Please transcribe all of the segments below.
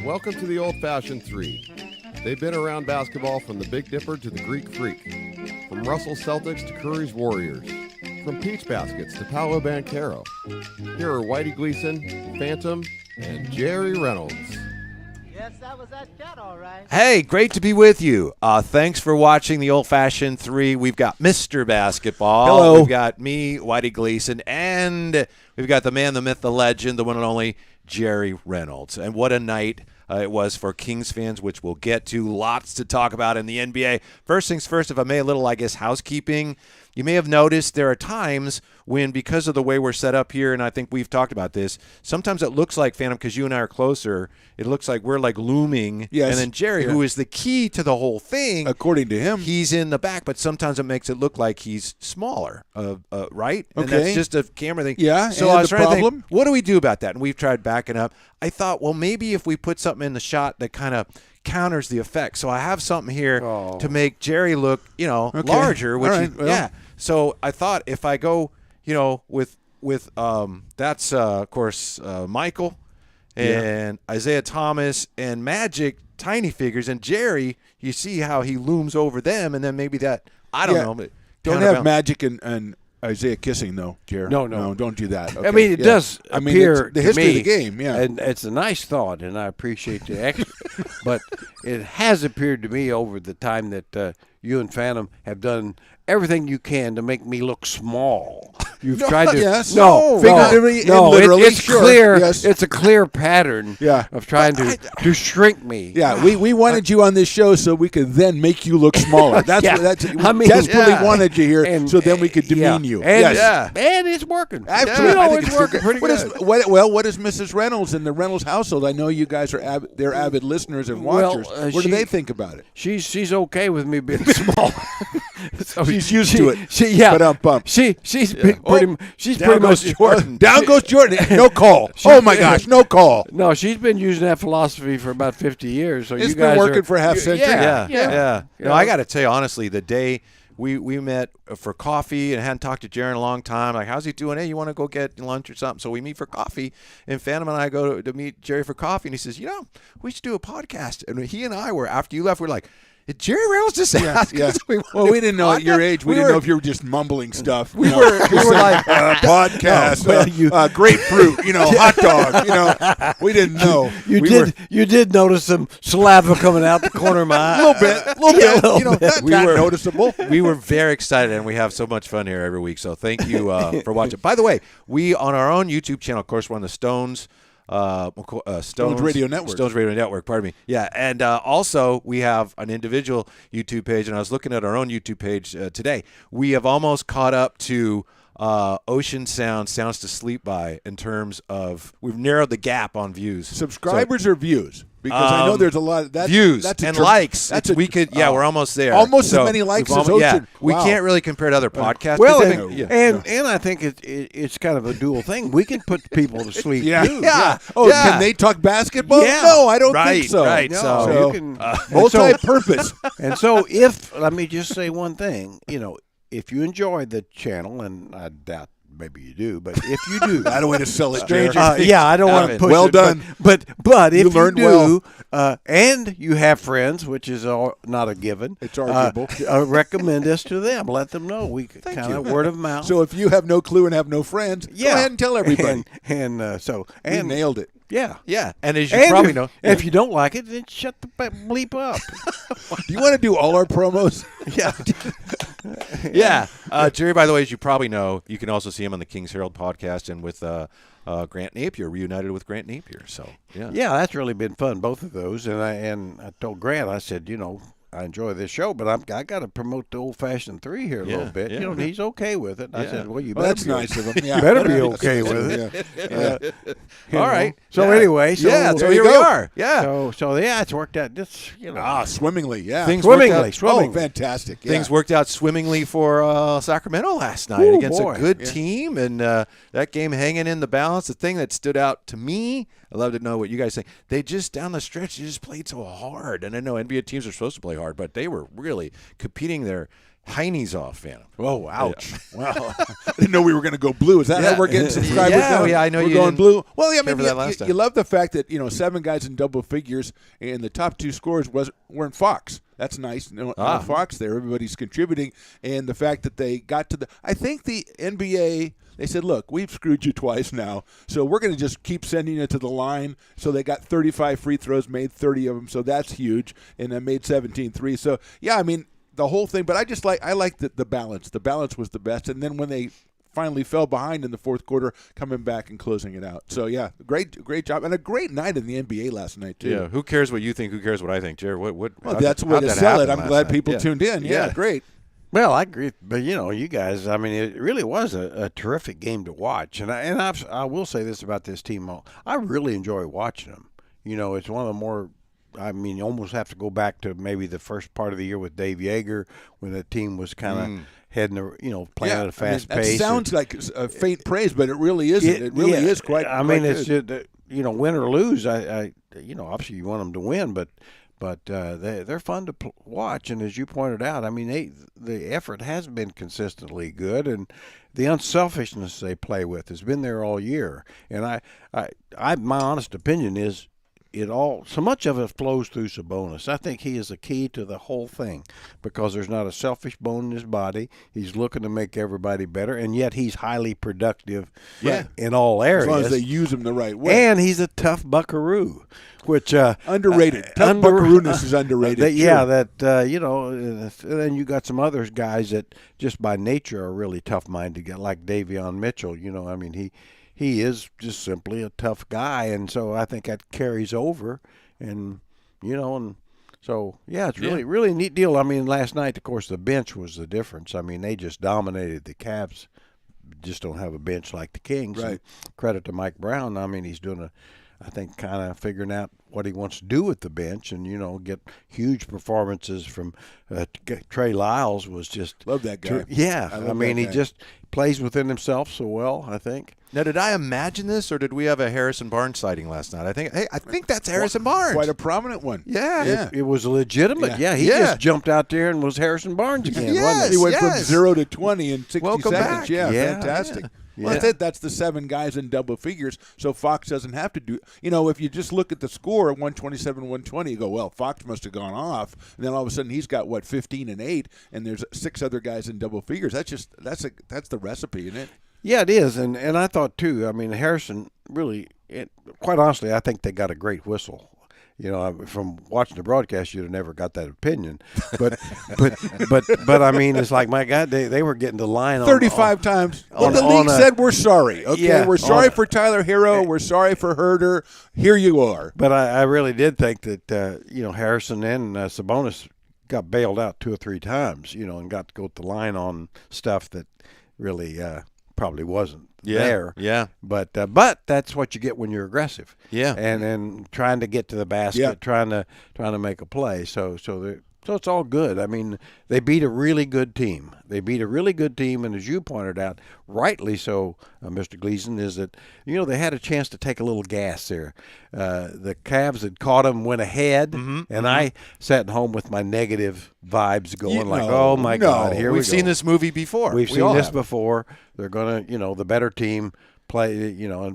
Welcome to the Old Fashioned Three. They've been around basketball from the Big Dipper to the Greek Freak, from Russell Celtics to Curry's Warriors, from Peach Baskets to Paolo Banchero. Here are Whitey Gleason, Phantom, and Jerry Reynolds. Yes, that was that cat, all right. Hey, great to be with you. Thanks for watching the Old Fashioned Three. We've got Mr. Basketball. Hello. We've got me, Whitey Gleason, and we've got the man, the myth, the legend, the one and only Jerry Reynolds. And what a night it was for Kings fans, which we'll get to. Lots to talk about in the NBA. First things first, if I may, a little, housekeeping. You may have noticed there are times when, because of the way we're set up here, and I think we've talked about this, sometimes it looks like, Phantom, because you and I are closer, it looks like we're like looming. Yes. And then Jerry, who is the key to the whole thing, according to him, he's in the back, but sometimes it makes it look like he's smaller, right? And Okay. that's just a camera thing. Yeah, So and I was the trying to problem? think, what do we do about that? And we've tried backing up. I thought, well, maybe if we put something in the shot that kind of counters the effect. So I have something here to make Jerry look, larger, which All right, well. yeah. So I thought if I go, with that's of course Michael and Isaiah Thomas and Magic tiny figures, and Jerry, you see how he looms over them, and then maybe that I don't Yeah. know. But don't counterbalance. have Magic and Isaiah kissing, though, Jerry. No. Don't do that. I Okay, mean, it yeah. does I mean, appear it's the to history me, of the game, yeah. and it's a nice thought, and I appreciate the extra. But it has appeared to me over the time that you and Phantom have done everything you can to make me look small. You've tried to yes. no, Figuratively and no, literally, it's sure, clear. yes. It's a clear pattern Yeah. of trying to shrink me. Yeah, we wanted you on this show so we could then make you look smaller. That's Yeah. what I mean, desperately yeah. wanted you here, And- so then we could demean you. And, Yes. and it's working. Absolutely. You know, I think it's working pretty what good. What is Mrs. Reynolds and the Reynolds household? I know you guys are they're avid listeners and Well, watchers. What do they think about it? She's okay with me being small. So She's used to it. Yeah. Ba-dum-bum. She's pretty Down much goes Jordan. Down goes Jordan. No call. Oh my gosh, no call. No, she's been using that philosophy for about 50 years. So It's you been guys working are, for a half century. Yeah. You know, I got to tell you, honestly, the day we met for coffee and hadn't talked to Jerry in a long time, like, how's he doing? Hey, you want to go get lunch or something? So we meet for coffee, and Phantom and I go to meet Jerry for coffee, and he says, we should do a podcast. And he and I were, after you left, we're like, did Jerry Reynolds just ask Yeah. us if we Well, we didn't know at your podcast? age. We didn't know if you were just mumbling stuff. We were like, podcast, well, grapefruit, hot dog. We didn't know. You did notice some saliva coming out the corner of my eye. A little bit. Not We that were- noticeable. we were very excited, and we have so much fun here every week. So thank you for watching. By the way, we on our own YouTube channel, of course, we're on the Stones Radio Network. Stones Radio Network, pardon me. Yeah, and also we have an individual YouTube page, and I was looking at our own YouTube page today. We have almost caught up to Ocean Sound, Sounds to Sleep By, in terms of we've narrowed the gap on views. Subscribers or views? Because I know there's a lot of that. Views that's a and term- likes. That's We're almost there. Almost as So many likes we've as almost- Ocean. Yeah, we Wow. can't really compare to other podcasts. Well, but and I think it's kind of a dual thing. We can put people to sleep Yeah. too. Yeah. Oh, Yeah. can they talk basketball? Yeah. No, I don't Right, think so. right. No, So- you can. Multi-purpose. And so, let me just say one thing, if you enjoy the channel, and I doubt maybe you do, but if you do, I don't want to sell it, Stranger Jerry. yeah, I don't want to Evan. push Well it, done. But if You you learned do, and you have friends, which is not a given, It's arguable. recommend us to them. Let them know. We kind of word of mouth. So if you have no clue and have no friends, go ahead and tell everybody. And You and nailed it. yeah. Yeah, and as you And probably know, if you don't like it, then shut the bleep up. Do you want to do all our promos? yeah. Jerry, by the way, as you probably know, you can also see him on the Kings Herald podcast and with Grant Napier, reunited with Grant Napier. So yeah, Yeah, that's really been fun, both of those. And I told Grant, I said, I enjoy this show, but I got to promote the Old Fashioned Three here a little bit. yeah. And he's okay with it. I Yeah. said, well, you Well, better that's be nice of him. You Yeah. better be okay with it. Yeah. all right. So Yeah. anyway, so yeah, so there here you we go. are. Yeah, so yeah, it's worked out. Just Swimmingly, yeah. Things worked swimmingly, out- swimmingly. Oh, fantastic. Yeah. things worked out swimmingly for Sacramento last night Ooh, against boy. a good team, and that game hanging in the balance. The thing that stood out to me, I'd love to know what you guys think. They just down the stretch, they just played so hard, and I know NBA teams are supposed to play hard, but they were really competing there Heine's off, Phantom. Oh, ouch. Well, I didn't know we were going to go blue. Is that how we're getting subscribers Yeah, now? yeah, I know we're you going didn't blue. Well, yeah, I care mean, for that last time. you love the fact that, 7 guys in double figures and the top 2 scorers weren't Fox. That's nice. No Fox there. Everybody's contributing. And the fact that they got to I think the NBA, they said, look, we've screwed you twice now, so we're going to just keep sending it to the line. So they got 35 free throws, made 30 of them, so that's huge. And then made 17 threes. So, yeah, I mean, the whole thing. But I like the balance. The balance was the best. And then when they finally fell behind in the fourth quarter, coming back and closing it out. So, yeah, great job. And a great night in the NBA last night, too. Yeah, who cares what you think? Who cares what I think, Jerry? Well, that's the way to sell it. I'm glad people tuned in. Yeah, great. Well, I agree, but you guys, I mean, it really was a terrific game to watch, and I will say this about this team: I really enjoy watching them. It's one of the more, I mean, you almost have to go back to maybe the first part of the year with Dave Yeager when the team was kind of heading, playing at a fast pace. That sounds like a faint praise, but it really isn't. It really is quite. I mean, quite it's good. just, win or lose. I obviously you want them to win, but they're fun to watch, and as you pointed out, I mean, the effort has been consistently good, and the unselfishness they play with has been there all year. And my honest opinion is, so much of it flows through Sabonis. I think he is the key to the whole thing because there's not a selfish bone in his body. He's looking to make everybody better, and yet he's highly productive in all areas. As long as they use him the right way. And he's a tough buckaroo, which underrated. Tough buckarooness is underrated. And then you got some other guys that just by nature are really tough-minded, like Davion Mitchell. I mean, he is just simply a tough guy, and so I think that carries over, and so it's really a neat deal. I mean, last night, of course, the bench was the difference. I mean, they just dominated the Cavs. Just don't have a bench like the Kings. Right. And credit to Mike Brown. I mean, he's doing I think kind of figuring out what he wants to do with the bench, and get huge performances from Trey Lyles was just love that guy. I mean, he just plays within himself so well, I think. Now, did I imagine this, or did we have a Harrison Barnes sighting last night? I think that's Harrison Barnes. Quite a prominent one. Yeah. It was legitimate. Yeah, he just jumped out there and was Harrison Barnes again. Wasn't He went from 0 to 20 in 60 Welcome seconds. back. Yeah, Yeah. fantastic. Yeah. Well, that's the 7 guys in double figures, so Fox doesn't have to do. If you just look at the score at 127-120, you go, well, Fox must have gone off, and then all of a sudden he's got 15 and 8, and there's 6 other guys in double figures. That's the recipe, isn't it? Yeah, it is, and I thought too. I mean, Harrison really, quite honestly, I think they got a great whistle. From watching the broadcast, you'd have never got that opinion. But I mean, it's like, my God, they were getting the line on 35 times. Well, the league said we're sorry. Okay, Yeah, we're sorry for Tyler Hero. We're sorry for Herder. Here you are. But I really did think that Harrison and Sabonis got bailed out 2 or 3 times. And got to go to the line on stuff that really probably wasn't there. Yeah. But that's what you get when you're aggressive. Yeah. And trying to get to the basket, trying to make a play. So it's all good. I mean, they beat a really good team. And as you pointed out, rightly so, Mr. Gleason, is that they had a chance to take a little gas there. The Cavs had caught them, went ahead, and I sat home with my negative vibes going, oh my God, here we go. We've seen this movie before. We've seen this before. They're going to, the better team play,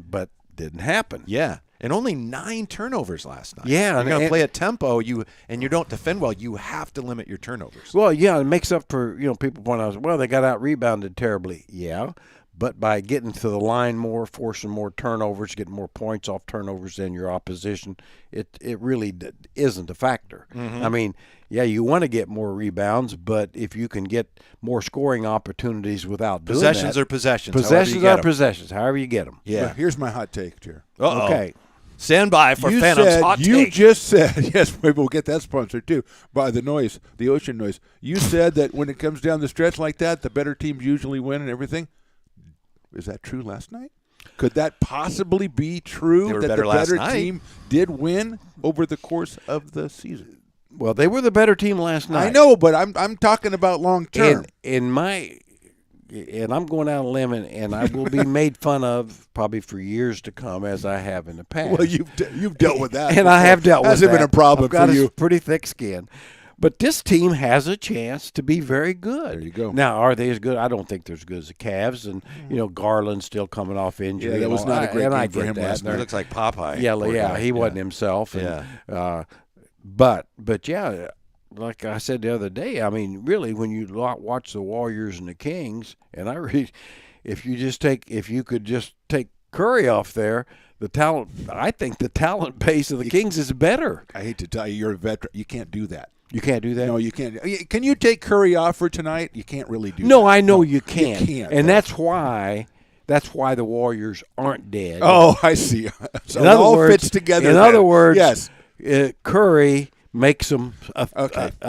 but didn't happen. Yeah. And only 9 turnovers last night. Yeah. You're going to play a tempo, and you don't defend well, you have to limit your turnovers. Well, yeah, it makes up for, people point out, well, they got out-rebounded terribly. Yeah, but by getting to the line more, forcing more turnovers, getting more points off turnovers than your opposition, it really isn't a factor. Mm-hmm. I mean, yeah, you want to get more rebounds, but if you can get more scoring opportunities without doing that. Possessions are possessions. Possessions are possessions, however you get them. Yeah. But here's my hot take, Jer. Uh-oh. Okay. Stand by for Phantom's hot You take. just said, yes, maybe we'll get that sponsored too, by the noise, the ocean noise. You said that when it comes down the stretch like that, the better teams usually win and everything. Is that true last night? Could that possibly be true They were that better the last better night. team did win over the course of the season? Well, they were the better team last night. I know, but I'm talking about long term. And I'm going out on a limb, and I will be made fun of probably for years to come, as I have in the past. Well, you've dealt with that, and I have dealt with that. Hasn't been a problem I've got for you. a pretty thick skin, But this team has a chance to be very good. There you go. Now, are they as good? I don't think they're as good as the Cavs. And, Garland's still coming off injury. Yeah, that was not a great game for him last He night. looks like Popeye. Yeah, Poor yeah, guy. he wasn't himself. And, Yeah. But yeah, like I said the other day, I mean, really, when you watch the Warriors and the Kings, and if you could just take Curry off there, I think the talent base of the Kings is better. I hate to tell you, you're a veteran. You can't do that. You can't do that? No, you can't. Can you take Curry off for tonight? You can't really do that. No, I know you can't. You can't. And that's why the Warriors aren't dead. Oh, I see. So in it other all words, fits together. In then. other words, yes. Curry makes them a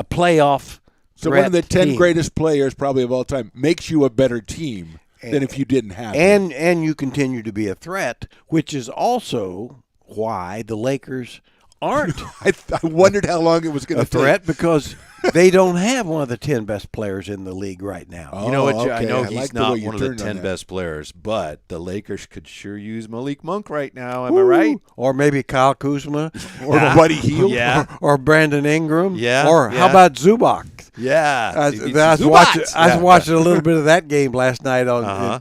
playoff. So one of the 10 team. greatest players probably of all time makes you a better team than if you didn't have him. And you continue to be a threat, which is also why the Lakers aren't I wondered how long it was going a to take. threat because they don't have one of the 10 best players in the league right now. You know what? okay. I know I he's like the not way you one of the turned on 10 that. best players, but the Lakers could sure use Malik Monk right now. Am I right? Or maybe Kyle Kuzma, Or Buddy Hield. Yeah. or Brandon Ingram, Yeah, or how yeah. about Zubac? Yeah. I was watching a little bit of that game last night on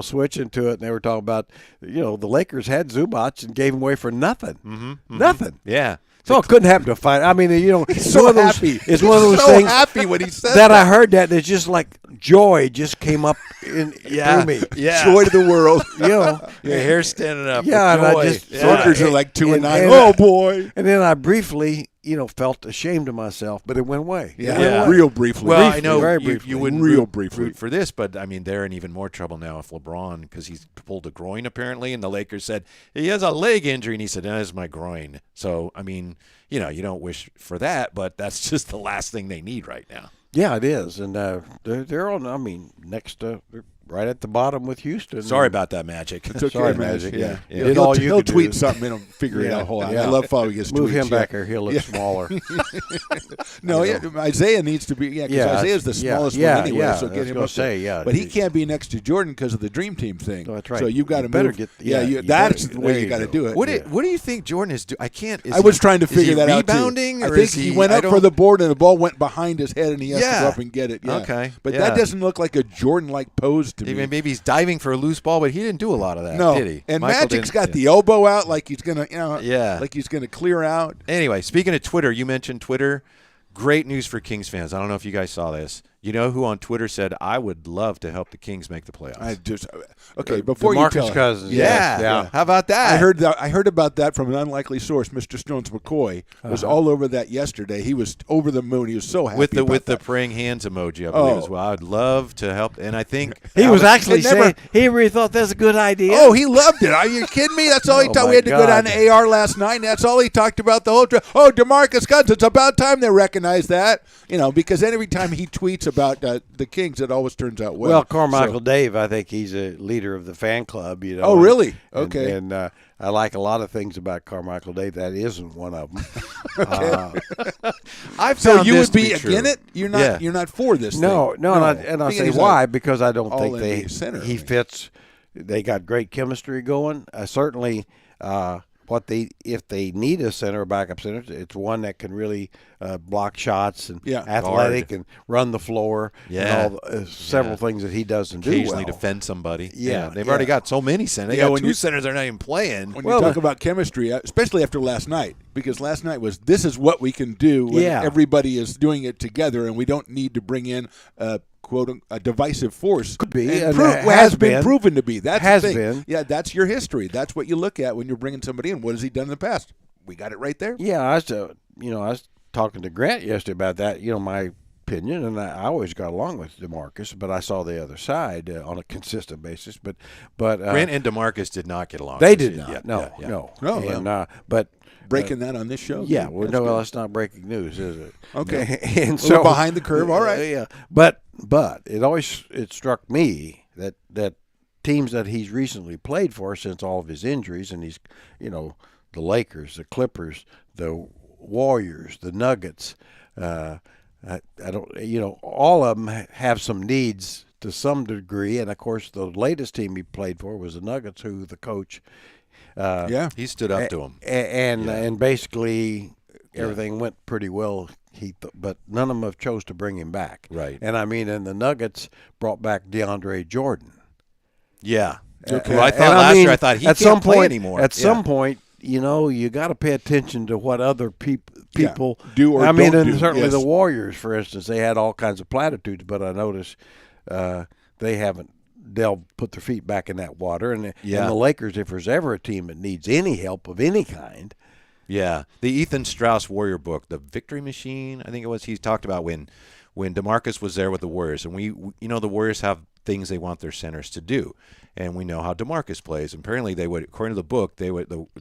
switching to it, and they were talking about the Lakers had Zubac and gave him away for nothing, nothing. Yeah. So it couldn't happen to find. I mean, it's so one of those. happy. It's one of those so things happy when he said that I heard that it's just like joy just came up through me. Yeah. Joy to the world. Your hair's standing up. Yeah, and with I joy. just- Yeah. Lakers are like 2-9. and- Oh, boy. And then I briefly, felt ashamed of myself, but it went away. Yeah, It went Yeah. away. real briefly. Well, Briefly, I know very you briefly. wouldn't Real briefly. root for this, but I mean they're in even more trouble now with LeBron because he's pulled a groin apparently, and the Lakers said he has a leg injury, and he said that is my groin. So I mean, you don't wish for that, but that's just the last thing they need right now. Yeah, it is, and they're on. I mean, next they're right at the bottom with Houston. Sorry about that, Magic. It's okay, Sorry, Magic. Magic. Yeah. Yeah. Did all you He'll could tweet do. something and he'll figure it Yeah. out whole lot. Yeah. I love following his Move tweets. him back there; he'll look smaller. No, Isaiah needs to be. Yeah, because Yeah, Isaiah's the yeah, smallest yeah, one anyway. yeah, So I get was him gonna up there. say, yeah. But he can't be next to Jordan because of the Dream Team thing. Oh, that's right. So you've got You to better move. get- yeah, yeah, you that's better- the way there you you got to go. do it. What do you think Jordan is doing? I can't. I was trying to is figure he that out too. rebounding, I or think is he went I up for don't- the board and the ball went behind his head and he has to Yeah. go up and get it. Yeah. Okay. But Yeah. that doesn't look like a Jordan-like pose to me. Maybe he's diving for a loose ball, but he didn't do a lot of that, No, did he? and Michael Magic's didn't- got the elbow out like he's gonna, Yeah. like he's gonna clear out. Anyway, speaking of Twitter, you mentioned Twitter. Great news for Kings fans. I don't know if you guys saw this. You know who on Twitter said, I would love to help the Kings make the playoffs? Before you DeMarcus tell it. Cousins. Yeah. yeah. How about that? I heard about that from an unlikely source. Mr. Stones McCoy was all over that yesterday. He was over the moon. He was so happy with the about that. praying hands emoji, I believe Oh. as well. I'd love to help, and I think He was actually it never- saying he really thought that's a good idea. Oh, he loved it. Are you kidding me? That's all he Oh, talked. my We had to go God. down to AR last night, and that's all he talked about the whole trip. Oh, DeMarcus Cousins. It's about time they recognize that. Because every time he tweets about the Kings, it always turns out well. Well, Carmichael So- Dave, I think he's a leader of the fan club. Oh, really? And- Okay. And I like a lot of things about Carmichael Dave. That isn't one of them. I've So found you this would be to true. against it? You're not. Yeah. You're not for this. No, thing. and I'll Being say he's a why, because I don't all think NBA center, he I mean. fits. They got great chemistry going. Certainly, if they need a center, a backup center, it's one that can really block shots and Yeah. athletic and run the floor. Yeah. and all several things that he doesn't do Occasionally well. defend somebody. Yeah, They've yeah. already got so many centers. They Yeah, got when two you- centers they're not even playing. When Well, you talk about chemistry, especially after last night, because last night was this is what we can do when Yeah. everybody is doing it together, and we don't need to bring in a divisive force. Could be, and and has been proven to be. That's Has the thing. been. Yeah, that's your history. That's what you look at when you're bringing somebody in. What has he done in the past? We got it right there. Yeah, I was talking to Grant yesterday about that. My opinion, and I always got along with DeMarcus, but I saw the other side on a consistent basis. But Grant and DeMarcus did not get along. they this did year. not. Yeah, yeah. No. No, And, but Breaking that on this show. yeah, well, That's no, good. well, that's not breaking news, is it? Okay. And A little so behind the curve. All right. Yeah, but it struck me that teams that he's recently played for since all of his injuries, and he's the Lakers, the Clippers, the Warriors, the Nuggets. I don't, all of them have some needs to some degree, and of course the latest team he played for was the Nuggets, who the coach. Yeah. He stood up to him. And basically everything went pretty well but none of them have chose to bring him back. Right. And I mean, and the Nuggets brought back DeAndre Jordan. Yeah. Okay. Well, I thought And last mean, year I thought he at can't some play point, anymore. At Yeah. some point, you got to pay attention to what other people do or I mean, don't and do, certainly yes. the Warriors, for instance, they had all kinds of platitudes, but I noticed they haven't put their feet back in that water. And the Lakers, if there's ever a team that needs any help of any kind. Yeah, the Ethan Strauss Warrior book, The Victory Machine, I think it was. He talked about when DeMarcus was there with the Warriors, and we the Warriors have things they want their centers to do, and we know how DeMarcus plays. And apparently, they would, according to the book, the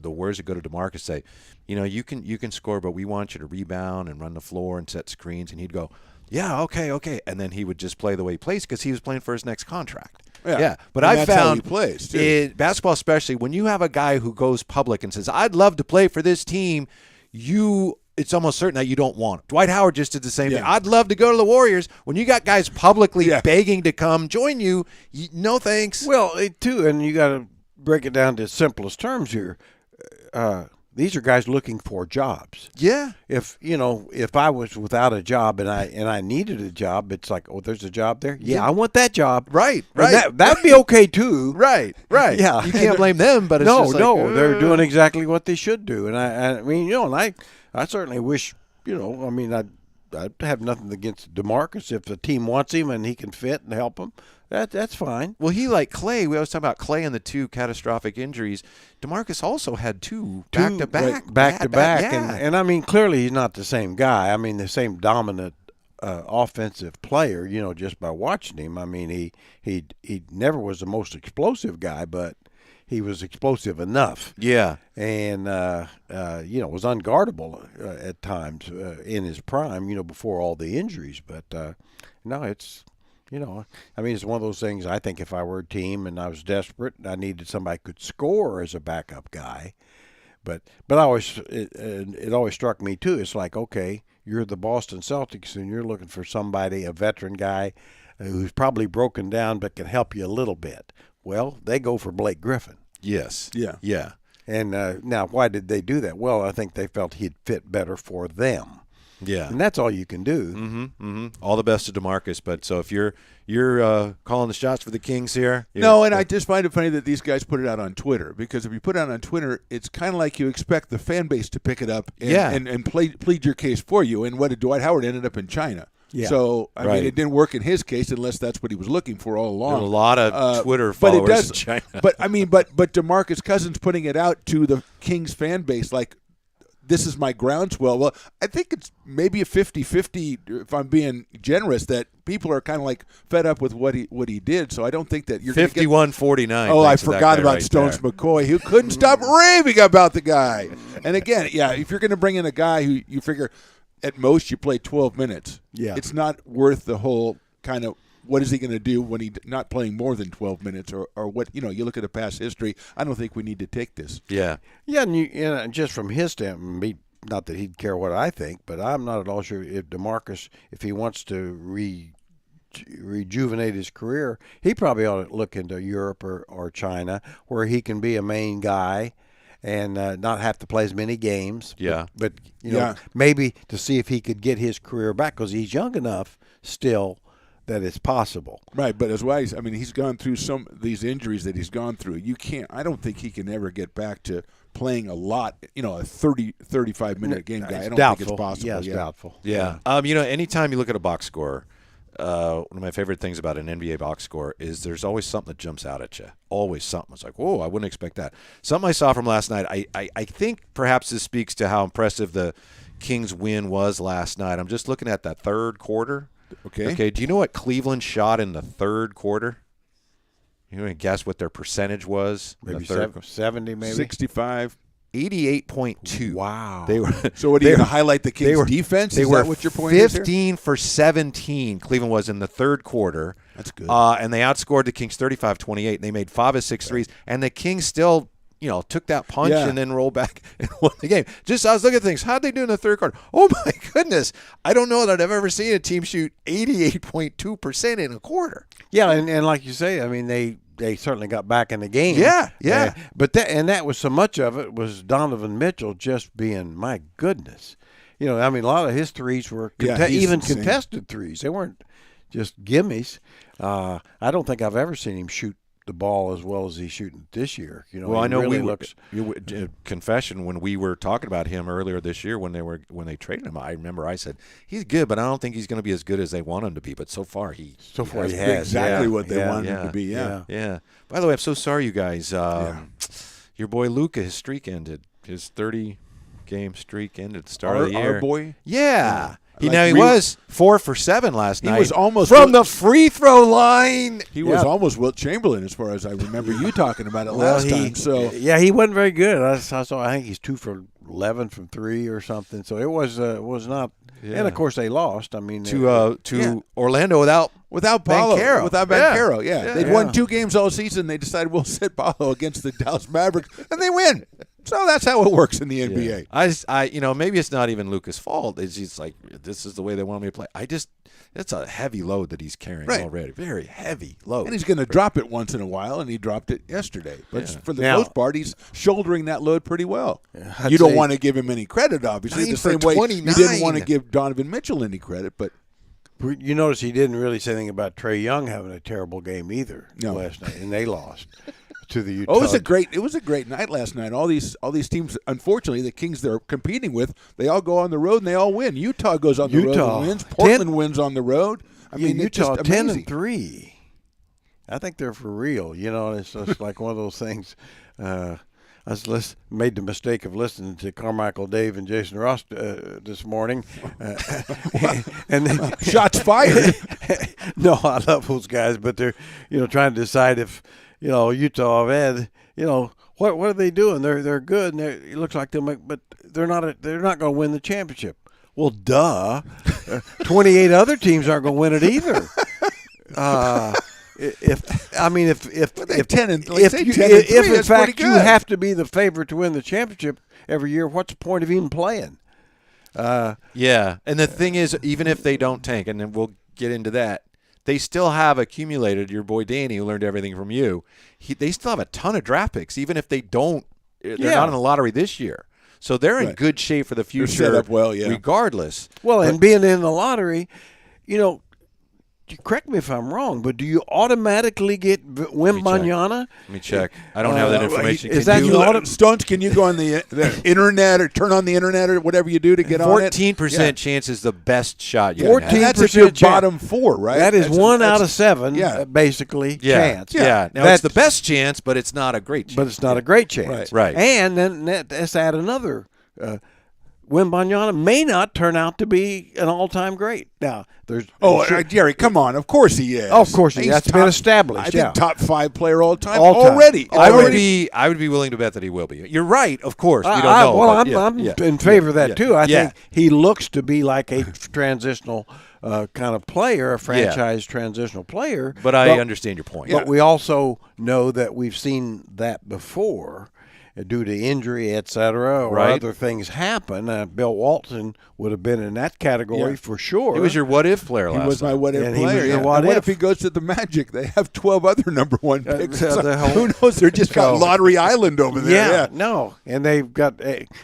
Warriors would go to DeMarcus say, you can score, but we want you to rebound and run the floor and set screens, and he'd go, yeah, okay, and then he would just play the way he plays because he was playing for his next contract. Yeah. But And I that's how found he plays, too. in basketball, especially when you have a guy who goes public and says, "I'd love to play for this team," it's almost certain that you don't want it. Dwight Howard just did the same thing. I'd love to go to the Warriors. When you got guys publicly begging to come join you, no thanks. Well, too, and you got to break it down to simplest terms here. These are guys looking for jobs. Yeah. If I was without a job and I needed a job, it's like, oh, there's a job there. Yeah, I want that job. Right. And that'd be okay too. Right. Yeah. You can't blame them, but it's just like, they're doing exactly what they should do. And I mean, and I certainly wish, I'd have nothing against DeMarcus if the team wants him and he can fit and help them. That's fine. Well, he, like Clay, we always talk about Clay and the two catastrophic injuries. DeMarcus also had two back-to-back. Back-to-back. Yeah. And I mean, clearly he's not the same guy. I mean, the same dominant offensive player, just by watching him. I mean, he never was the most explosive guy, but he was explosive enough. Yeah. And, was unguardable at times in his prime, before all the injuries. But, no, it's... it's one of those things. I think if I were a team and I was desperate, I needed somebody who could score as a backup guy. But it always struck me too. It's like, okay, you're the Boston Celtics and you're looking for somebody, a veteran guy, who's probably broken down but can help you a little bit. Well, they go for Blake Griffin. Yes. Yeah. Yeah. And now, why did they do that? Well, I think they felt he'd fit better for them. Yeah. And that's all you can do. Mm-hmm. All the best to DeMarcus. But so if you're calling the shots for the Kings here. No, and I just find it funny that these guys put it out on Twitter, because if you put it out on Twitter, it's kind of like you expect the fan base to pick it up and plead your case for you. And what did Dwight Howard ended up in China? Yeah. So, I mean, it didn't work in his case unless that's what he was looking for all along. There's a lot of Twitter but it followers does, in China. But, I mean, but DeMarcus Cousins putting it out to the Kings fan base like, this is my groundswell. Well, I think it's maybe a 50-50, if I'm being generous, that people are kind of like fed up with what he did. So I don't think that you're 51-49. Oh, I forgot about Stones McCoy, who couldn't stop raving about the guy. And again, if you're going to bring in a guy who you figure at most you play 12 minutes, it's not worth the whole kind of what is he going to do when he's not playing more than 12 minutes or what, you look at a past history. I don't think we need to take this. Yeah. Yeah, and just from his standpoint, not that he'd care what I think, but I'm not at all sure if DeMarcus, if he wants to rejuvenate his career, he probably ought to look into Europe or China, where he can be a main guy and not have to play as many games. Yeah. But maybe to see if he could get his career back, because he's young enough still that it's possible. Right, but as wise, I mean, he's gone through some of these injuries that he's gone through. I don't think he can ever get back to playing a lot, a 35-minute game guy. I don't think it's possible. Yeah, it's doubtful. Yeah. Anytime you look at a box score, one of my favorite things about an NBA box score is there's always something that jumps out at you. Always something. It's like, whoa, I wouldn't expect that. Something I saw from last night, I think perhaps this speaks to how impressive the Kings win was last night. I'm just looking at that third quarter. Okay. Do you know what Cleveland shot in the third quarter? You want to guess what their percentage was? Maybe 70, maybe 65, 88.2. Wow. They were. So what are you going to highlight the Kings' defense? Is that what your point is here? 15 for 17. Cleveland was in the third quarter. That's good. And they outscored the Kings 35-28. And they made 5 of 6 threes, and the Kings still, took that punch and then rolled back and won the game. I was looking at things. How'd they do in the third quarter? Oh, my goodness. I don't know that I've ever seen a team shoot 88.2% in a quarter. Yeah, and like you say, I mean, they certainly got back in the game. Yeah. But that was so much of it was Donovan Mitchell just being, my goodness. You know, I mean, a lot of his threes were Yeah, he's even insane. contested threes. They weren't just gimmies. I don't think I've ever seen him shoot the ball as well as he's shooting this year. You know, Well, he I know really we looks. confession when we were talking about him earlier this year when they traded him. I remember I said he's good, but I don't think he's going to be as good as they want him to be. But so far he So far, That's he has exactly what they yeah, wanted him yeah, to be. Yeah. yeah. By the way, I'm so sorry, you guys. Your boy Luka, his streak ended. His 30-game streak ended at the start of the year. Our boy. Yeah. He Like he was 4 for 7 last He night. was almost from the free throw line. He was almost Wilt Chamberlain as far as I remember you talking about it Well, last time. So yeah, he wasn't very good. I think he's 2 for 11 from 3 or something. So it was not. Yeah. And of course they lost. I mean, to Yeah. Orlando without Paolo, Banchero. without Yeah. Banchero, yeah. Yeah. They'd won 2 games all season. They decided we'll sit Paolo against the Dallas Mavericks, and they win. So that's how it works in the NBA. I maybe it's not even Luka's fault. It's just like this is the way they want me to play. It's a heavy load that he's carrying Right. already. Very heavy load. And he's going to drop it once in a while, and he dropped it yesterday. But Yeah. for the Now- most part, he's shouldering that load pretty well. I'd You don't say- want to give him any credit, obviously, 9 the for same way you 29. didn't want to give Donovan Mitchell any credit. But You notice he didn't really say anything about Trae Young having a terrible game either No. last night, and they lost to the Utah. it was a great night last night. All these teams, unfortunately, the Kings they're competing with, they all go on the road and they all win. Utah goes on the road Utah. and wins. Portland wins on the road. I mean, it's Utah just 10 amazing. and 3. I think they're for real. You know, it's just like one of those things. I made the mistake of listening to Carmichael Dave and Jason Ross this morning, and then, Shots fired. no, I love those guys, but they're trying to decide if Utah have had what are they doing? They're good, and it looks like they'll make, but they're not going to win the championship. Well, duh. 28 other teams aren't going to win it either. If 10 and if say you- 10 and 3, if in that's fact pretty you good. have to be the favorite to win the championship every year, what's the point of even playing? Yeah, and the thing is, even if they don't tank, and then we'll get into that, they still have accumulated. Your boy Danny, who learned everything from you, they still have a ton of draft picks, even if they don't. They're Yeah. not in the lottery this year, so they're in Right. good shape for the future. set up well, yeah. Regardless, Well, and being in the lottery, you correct me if I'm wrong, but do you automatically get Wembanyama? let me check. I don't have that information. is Can that you- the Stones, can you go on the internet or turn on the internet or whatever you do to get on it? 14% chance is the best shot you 14 can have. And that's if you're 14% chance. bottom 4, right? That is That's- 1 out that's- of 7, yeah. basically, Yeah, chance. yeah. Now That's it's the best chance, but it's not a great chance. but it's not a great chance. Right. And then let's add another. Wembanyama may not turn out to be an all-time great. Now, there's Jerry, come on. Of course he is. Oh, of course he is. He's That's been established, I think yeah. top 5 player all time All time. already. I would be willing to bet that he will be. You're right, of course. We don't know. Well, but I'm yeah. in favor of that too. I Yeah. think he looks to be like a transitional kind of player, a franchise transitional player. But I understand your point. But we also know that we've seen that before. Due to injury, et cetera, or Right. other things happen. Bill Walton would have been in that category Yeah. for sure. He was your what-if player He last was my night. what if And he was player. your yeah. what And what if. if he goes to the Magic? They have 12 other number 1 picks. the So whole- who knows? They're just got So- Lottery Island over there. Yeah. no, and they've got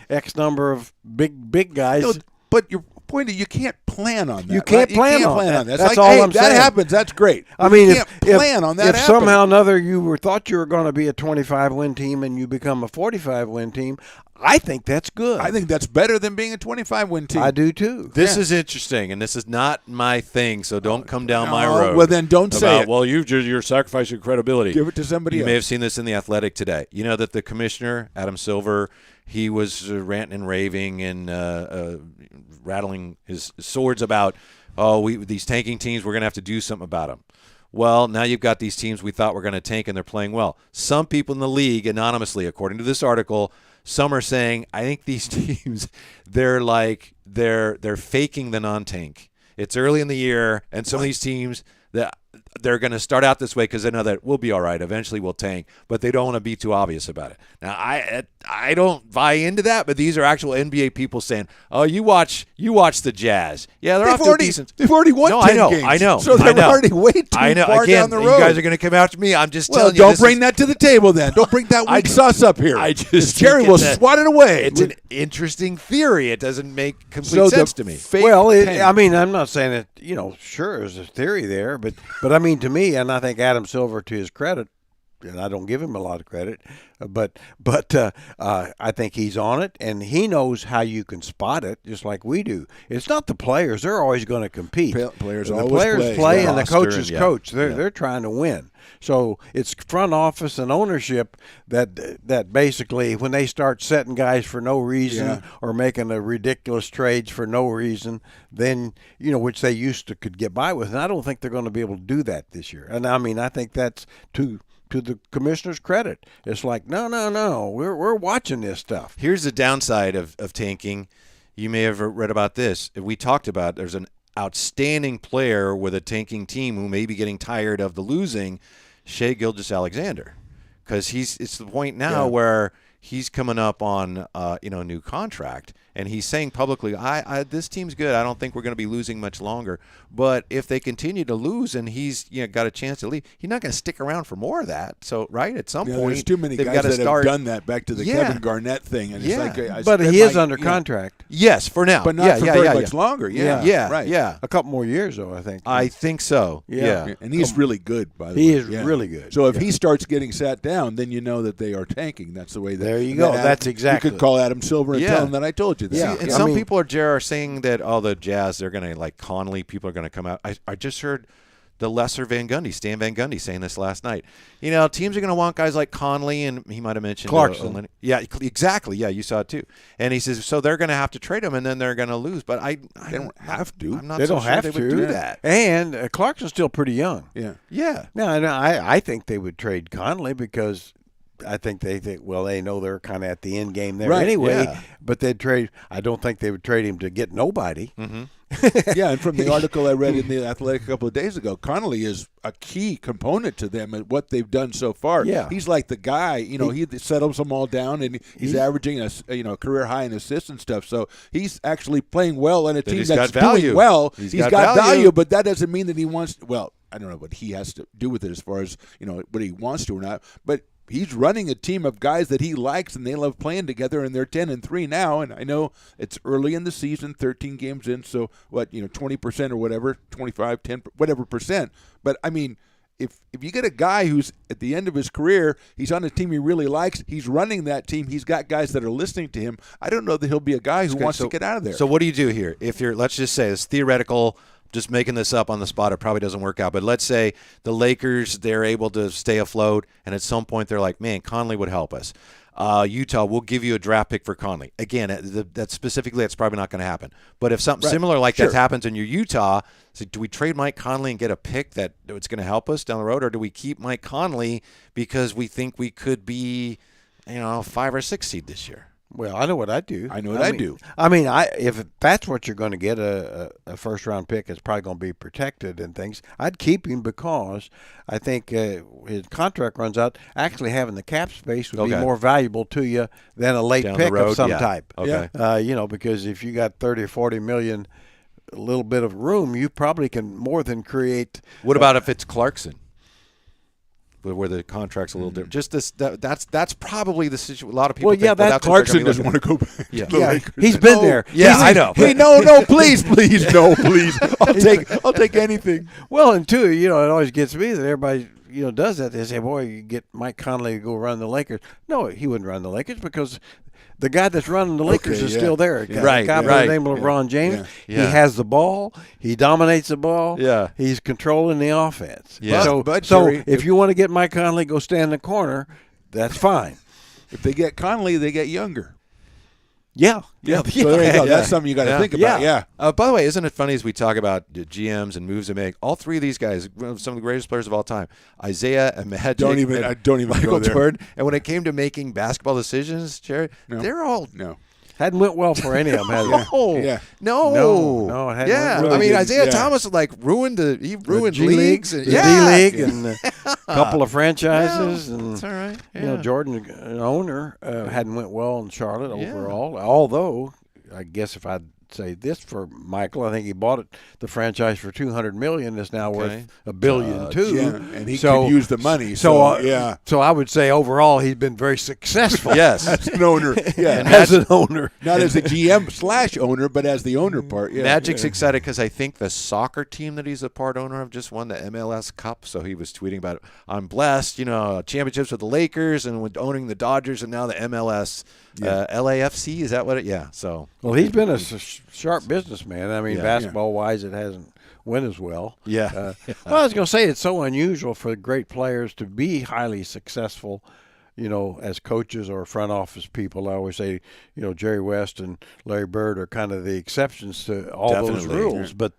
X number of big guys. No, but your point is you can't plan on that. You can't right? plan you can't on plan that. on that. It's That's like, all hey, I'm that saying. happens. That's great. I But mean, you if can't plan on that. if happening. somehow or another you thought you were going to be a 25-win team and you become a 45-win team, I think that's good. I think that's better than being a 25-win team. I do too. This is interesting, and this is not my thing, so don't come down my No, road. well, then don't say about, it. well, you're sacrificing credibility. Give it to somebody You else. may have seen this in The Athletic today. You know that the commissioner, Adam Silver, he was ranting and raving and rattling his swords about, these tanking teams, we're going to have to do something about them. Well, now you've got these teams we thought were going to tank, and they're playing well. Some people in the league, anonymously, according to this article, some are saying, I think these teams, they're faking the non-tank. It's early in the year, and some of these teams, that they're going to start out this way because they know that we'll be all right. Eventually, we'll tank, but they don't want to be too obvious about it. Now, I don't buy into that, but these are actual NBA people saying, "Oh, you watch the Jazz. Yeah, they're off to a decent. They've already won 10 games. I know. So they're already way too far Again, down the road. you guys are going to come after me. I'm just well, telling you. don't bring that to the table then. Don't bring that weak sauce up here. I just Jerry will swat it away. It's an interesting theory. It doesn't make complete sense to me. Well, I mean, I'm not saying that, sure, there's a theory there, but I mean, to me, and I think Adam Silver, to his credit, and I don't give him a lot of credit, but I think he's on it, and he knows how you can spot it, just like we do. It's not the players; they're always going to compete. Players always play, and the coaches and, coach. They're trying to win. So it's front office and ownership that basically, when they start setting guys for no reason or making a ridiculous trades for no reason, then which they used to could get by with, and I don't think they're going to be able to do that this year. And I mean, I think that's to the commissioner's credit. It's like, no, we're watching this stuff. Here's the downside of tanking. You may have read about this. We talked about there's an outstanding player with a tanking team who may be getting tired of the losing, Shai Gilgeous-Alexander, because it's the point now where he's coming up on a new contract, and he's saying publicly, this team's good. I don't think we're going to be losing much longer. But if they continue to lose and he's got a chance to leave, he's not going to stick around for more of that. So at some point, there's too many guys that have done that. Back to the Kevin Garnett thing, and it's like, but he is under contract. Yes, for now, but not for very much longer. Yeah, a couple more years though. I think. I think so. Yeah. And he's really good, by the way. He is really good. So if he starts getting sat down, then you know that they are tanking. That's the way. There you go. That's exactly. You could call Adam Silver and tell him that I told you that. Yeah. And some people are saying that the Jazz, they're going to, like Conley, people are going to come out. I just heard the lesser Van Gundy, Stan Van Gundy, saying this last night. Teams are going to want guys like Conley, and he might have mentioned Clarkson. Yeah, exactly. Yeah, you saw it too. And he says, so they're going to have to trade him, and then they're going to lose. But they don't have to. I'm not they so don't sure have they to would do that. And Clarkson's still pretty young. Yeah. No, I think they would trade Conley because I think they think, well, they know they're kind of at the end game there anyway. Yeah. But they'd trade. I don't think they would trade him to get nobody. Mm-hmm. And from the article I read in the Athletic a couple of days ago, Connolly is a key component to them and what they've done so far. Yeah. He's like the guy, he settles them all down, and he's averaging a career high in assists and stuff. So he's actually playing well on a team that's doing well. He's got value, but that doesn't mean that he wants. Well, I don't know what he has to do with it as far as what he wants to or not, but he's running a team of guys that he likes, and they love playing together, and they're 10-3 now. And I know it's early in the season, 13 games in, so 20% or whatever, 25, 10, whatever percent. But I mean, if you get a guy who's at the end of his career, he's on a team he really likes, he's running that team, he's got guys that are listening to him, I don't know that he'll be a guy who wants to get out of there. So what do you do here? If let's just say it's theoretical. Just making this up on the spot, it probably doesn't work out. But let's say the Lakers, they're able to stay afloat, and at some point they're like, man, Conley would help us. Utah, we'll give you a draft pick for Conley. Again, that's probably not going to happen. But if something similar like that happens in your Utah, so do we trade Mike Conley and get a pick that it's going to help us down the road, or do we keep Mike Conley because we think we could be, 5 or 6 seed this year? Well, I know what I do. I know what I do. I mean, if that's what you're going to get, a first-round pick is probably going to be protected and things, I'd keep him because I think his contract runs out. Actually, having the cap space would be more valuable to you than a late pick of some type. Okay. Because if you got 30 or 40 million, a little bit of room, you probably can more than create. What about if it's Clarkson? Where the contract's a little different. Just this, that's probably the situation. A lot of people. Well, think Clarkson doesn't want to go back. To the Lakers. He's been there. Yeah, I know. Hey, no, please, no, please. I'll take anything. Well, and two, it always gets me that everybody does that. They say, boy, you get Mike Conley to go run the Lakers. No, he wouldn't run the Lakers because the guy that's running the Lakers is still there. Right. A guy by the name of LeBron James. Yeah. He has the ball. He dominates the ball. Yeah. He's controlling the offense. Yeah. So Jerry, if you want to get Mike Conley, go stand in the corner. That's fine. If they get Conley, they get younger. Yeah. So there you go. That's something you got to think about. Yeah. By the way, isn't it funny as we talk about the GMs and moves they make? All three of these guys, some of the greatest players of all time, Isaiah and Magic, don't even Michael go there. Jordan. And when it came to making basketball decisions, Jerry, they're all Hadn't went well for any of them, has it? No, Yeah. No, it hadn't yeah. really I mean, didn't. Isaiah Yeah. Thomas ruined ruined G leagues. the Yeah. D League, and a couple of franchises, and It's all right. you know, Yeah. Jordan, an owner, hadn't went well in Charlotte Yeah. overall. Although, I guess if I'd say this for Michael, I think he bought the franchise for $200 million. It's now Okay. worth $1 billion too. Yeah, and he could use the money. Yeah, So I would say overall he's been very successful. Yes. as an owner. Yeah, as an owner. not as a GM/owner, but as the owner part. Yeah, Magic's yeah. excited because I think the soccer team that he's a part owner of just won the MLS Cup. So he was tweeting about it. I'm blessed, championships with the Lakers and with owning the Dodgers and now the MLS LAFC. Is that what it? Yeah. So Well, he's been a sharp businessman. I mean, Yeah. basketball-wise, it hasn't went as well. yeah. Well, I was going to say it's so unusual for great players to be highly successful, as coaches or front office people. I always say, Jerry West and Larry Bird are kind of the exceptions to all those Definitely. rules, but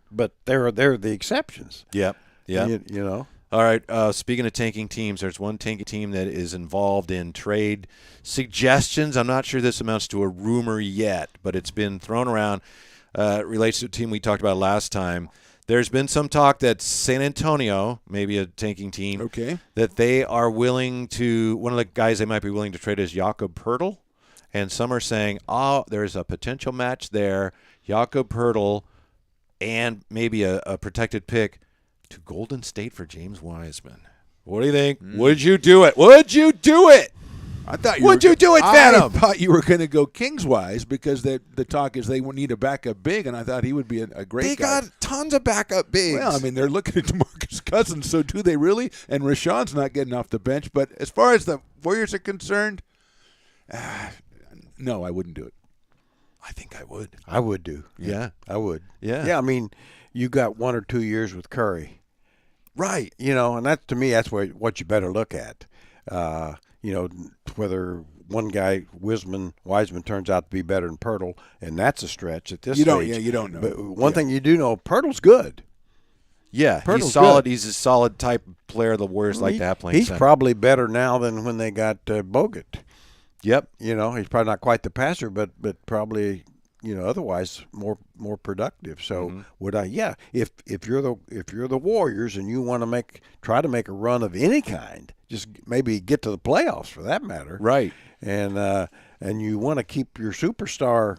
they're the exceptions. Yep. Yeah. You know. All right. Speaking of tanking teams, there's one tanking team that is involved in trade suggestions. I'm not sure this amounts to a rumor yet, but it's been thrown around. It relates to a team we talked about last time. There's been some talk that San Antonio, maybe a tanking team, Okay. that they are willing to – one of the guys they might be willing to trade is Jakob Poeltl. And some are saying, there's a potential match there, Jakob Poeltl and maybe a protected pick to Golden State for James Wiseman. What do you think? Would you do it? Would you do it? I thought Would you do it, I Phantom? thought you were going to go Kings-wise because the talk is they would need a backup big, and I thought he would be a great They guy. got tons of backup bigs. Well, I mean, they're looking at DeMarcus Cousins, so do they really? And Rashawn's not getting off the bench. But as far as the Warriors are concerned, no, I wouldn't do it. I think I would. I would do. Yeah. I would. Yeah. Yeah, I mean, you got 1 or 2 years with Curry. Right. And that to me, that's what you better look at. Whether one guy, Wiseman turns out to be better than Poeltl, and that's a stretch at this You don't. stage. Yeah, you don't know. But one thing you do know, Pirtle's good. Yeah, Pirtle's he's solid. good. He's a solid type of player the Warriors like to have playing He's center. probably better now than when they got Bogut. Yep. He's probably not quite the passer, but probably otherwise more productive. So would I? Yeah, if you're the Warriors and you want to try to make a run of any kind, just maybe get to the playoffs for that matter, Right. And you want to keep your superstar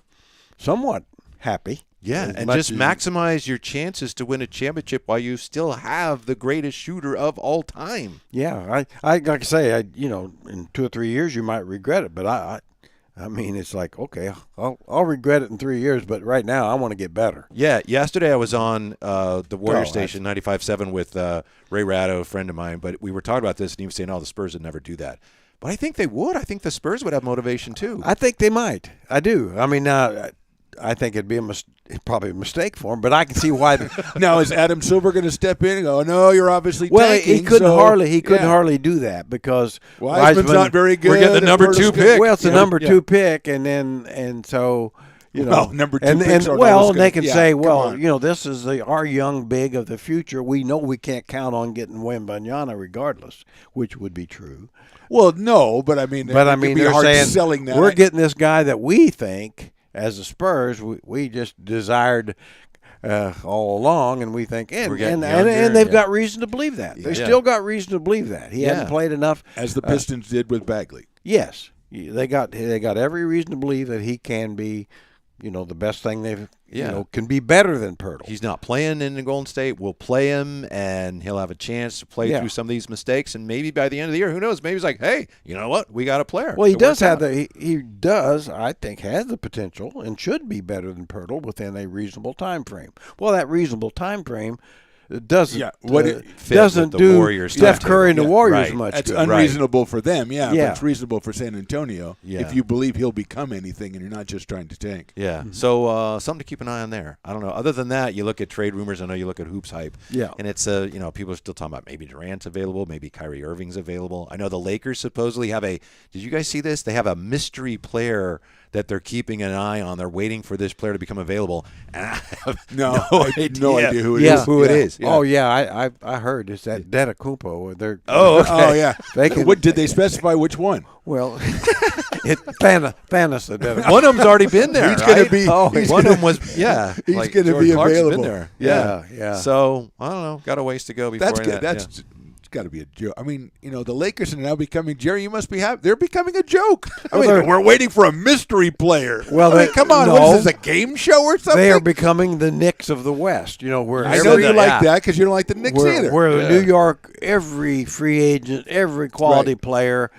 somewhat happy. Yeah, as and much just as- maximize your chances to win a championship while you still have the greatest shooter of all time. Yeah, I like I say, in 2 or 3 years you might regret it, but I mean, it's like, okay, I'll regret it in 3 years, but right now I want to get better. Yeah, yesterday I was on the Warrior Oh, station 95.7 with Ray Ratto, a friend of mine, but we were talking about this, and he was saying, the Spurs would never do that. But I think they would. I think the Spurs would have motivation too. I think they might. I do. I mean, I think it'd be probably a mistake for him, but I can see why. Now, is Adam Silver going to step in and go, no, you're obviously Well, tanking, he couldn't so- hardly do that because Wiseman's not very good. We're getting the and number Pirtle's 2 good. pick. Well, it's the Yeah. number Yeah. 2 pick, and so Well, number 2 and picks aren't well, always and they good. can Yeah, say, come well, on. this is our young big of the future. We know we can't count on getting Wembanyama regardless, which would be true. Well, no, but I mean, But I it'd mean, be they're hard saying selling that. we're getting this guy that we think, as the Spurs, we just desired all along, and we think, We're and getting younger, and they've yeah. got reason to believe that. They Yeah. still got reason to believe that he Yeah. hasn't played enough. as the Pistons did with Bagley. Yes, they got every reason to believe that he can be, the best thing they've, can be better than Pirtle. He's not playing in the Golden State. We'll play him, and he'll have a chance to play Yeah. through some of these mistakes. And maybe by the end of the year, who knows? Maybe he's like, hey, you know what? We got a player. Well, he It does worked have out. he does, I think, has the potential and should be better than Pirtle within a reasonable time frame. Well, that reasonable time frame doesn't Yeah, what uh, it- fit doesn't with the do Warriors Steph timetable. Curry and the Yeah, Warriors right. much That's good. unreasonable for them, Yeah. but it's reasonable for San Antonio Yeah. if you believe he'll become anything and you're not just trying to tank. Yeah. So something to keep an eye on there. I don't know. Other than that, you look at trade rumors. I know you look at Hoops Hype. Yeah. And it's people are still talking about maybe Durant's available, maybe Kyrie Irving's available. I know the Lakers supposedly have did you guys see this? They have a mystery player that they're keeping an eye on. They're waiting for this player to become available. And I have No, no I had idea, no idea who it is. Who it is. Oh yeah, I heard it's that Detakumpo. They're Oh, okay. Oh yeah. They can- What did they specify? Which one? well, Thanos the Detakumpo. One of them's already been there. He's gonna right? be- Oh, he's one gonna- of them was. Yeah, he's like gonna Jordan be Clarkson's been available. there. Yeah. So I don't know. Got a ways to go before That's good. that. That's it's got to be a joke. I mean, the Lakers are now becoming Jerry. You must be happy. They're becoming a joke. I mean, they're- we're waiting for a mystery player. Well, I mean, they- come on. no. What is this, a game show or something? They are becoming the Knicks of the West. Where I know said you that, like yeah. that because you don't like the Knicks either. where New York, every free agent, every quality player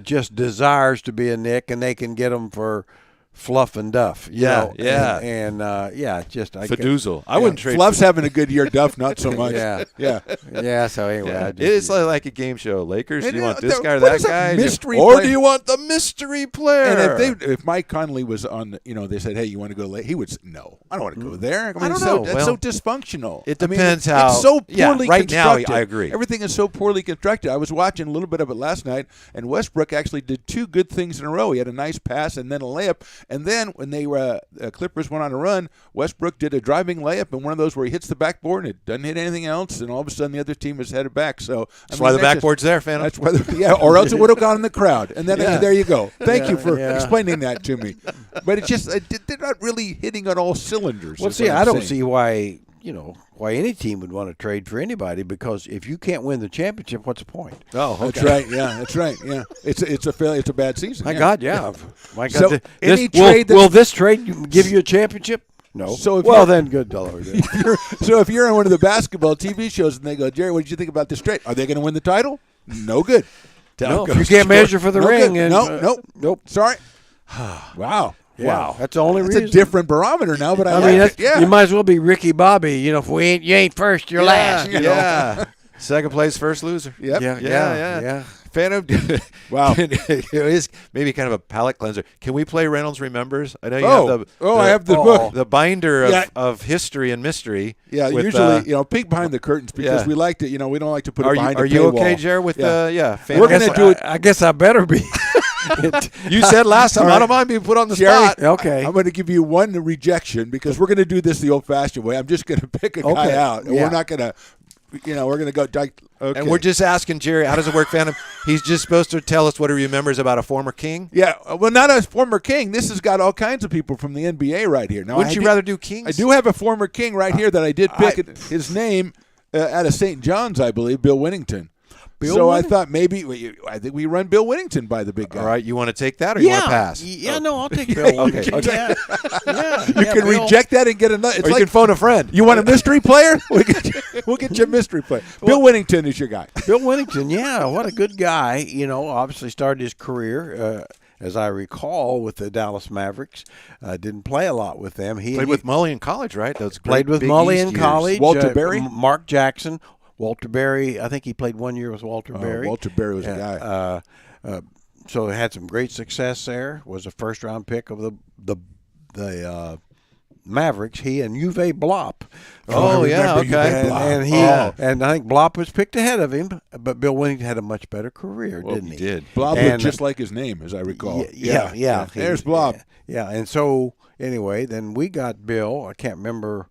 just desires to be a Knick, and they can get them for fluff and duff. You Yeah, know? yeah. And just I guess- Fiduzel. I wouldn't trade. Fluff's having a good year. Duff, not so much. Yeah. Yeah. Yeah. So anyway, Yeah. I just, It's like a game show. Lakers, do And, you want uh, this the- guy or what that is a guy? mystery Or player? do you want the mystery player? And if Mike Conley was on, they said, "Hey, you want to go late?" He would say, "No, I don't want to go there." I mean, don't so, know. That's Well, so dysfunctional. it I mean, depends how- It's so yeah, poorly right now, constructed. I agree. Everything is so poorly constructed. I was watching a little bit of it last night, and Westbrook actually did two good things in a row. He had a nice pass and then a layup, and then when they were Clippers went on a run, Westbrook did a driving layup and one of those where he hits the backboard and it doesn't hit anything else, and all of a sudden the other team is headed back. So That's why the backboard's there, Phantom. That's why, or else it would have gone in the crowd. And then Yeah. there you go. Thank you for Yeah. explaining that to me. But it's just they're not really hitting on all cylinders. Well, is see, what I'm I don't saying. see why why any team would want to trade for anybody, because if you can't win the championship, what's the point? Oh, That's right. Yeah, that's right. Yeah, it's a bad season. My yeah. God, yeah. My God, So, this, any will, trade that- will this trade give you a championship? No. So if well, you're- then good Lord. So if you're on one of the basketball TV shows and they go, Jerry, what did you think about this trade? Are they going to win the title? No good. No, you can't measure for the No ring. good. And, Nope. Sorry. Wow. Yeah, Wow. that's the only That's reason. a different barometer now, but I, I like mean, it. Yeah. you might as well be Ricky Bobby. If you ain't first, you're last. You know? Yeah. Second place, first loser. Yep. Yeah. Phantom. Wow. It is maybe kind of a palate cleanser. Can we play Reynolds Remembers? I know you Oh. have the. Oh, I have the book. The binder Yeah. of history and mystery. Yeah, with, usually, peek behind the curtains because yeah. we like to, we don't like to put it Are you behind are a you paywall. okay, Jared? With Yeah. Phantom? We're gonna do it- I guess I better be. You said last time. I don't mind being put on the Jerry, spot. Okay. I'm going to give you one rejection because we're going to do this the old-fashioned way. I'm just going to pick a guy Okay. out, and Yeah. we're not going to, we're going to go. Okay. And we're just asking Jerry, how does it work, Phantom? He's just supposed to tell us what he remembers about a former king. Yeah, well, not a former king. This has got all kinds of people from the NBA right here. Now, Wouldn't you rather do kings? I do have a former king right here that I did pick his name out of St. John's, I believe, Bill Winnington. Bill I Winnington? thought maybe I think we run Bill Winnington by the big guy. All right, you want to take that or you want to pass? Yeah, no, I'll take Bill. Okay. Yeah. Yeah. You can reject that and get another. It's Or you like can phone a friend. you want a mystery player? We'll get you a mystery player. Bill Winnington is your guy. Bill Winnington, yeah, what a good guy. Obviously started his career, as I recall, with the Dallas Mavericks. Didn't play a lot with them. He Played with Mully in college, right? Those played great with Big Mully East in years. college. Walter Berry? Mark Jackson. Walter Berry, I think he played 1 year with Walter Berry. Walter Berry was a guy. So had some great success there. Was a first-round pick of the Mavericks. He and Uwe Blop. Oh, yeah, remember okay. Uwe Blop. And he and I think Blop was picked ahead of him, but Bill Winnington had a much better career, didn't he? He did. Blob And- looked just like his name, as I recall. Yeah. There's Blob. Yeah, and so anyway, then we got Bill. I can't remember,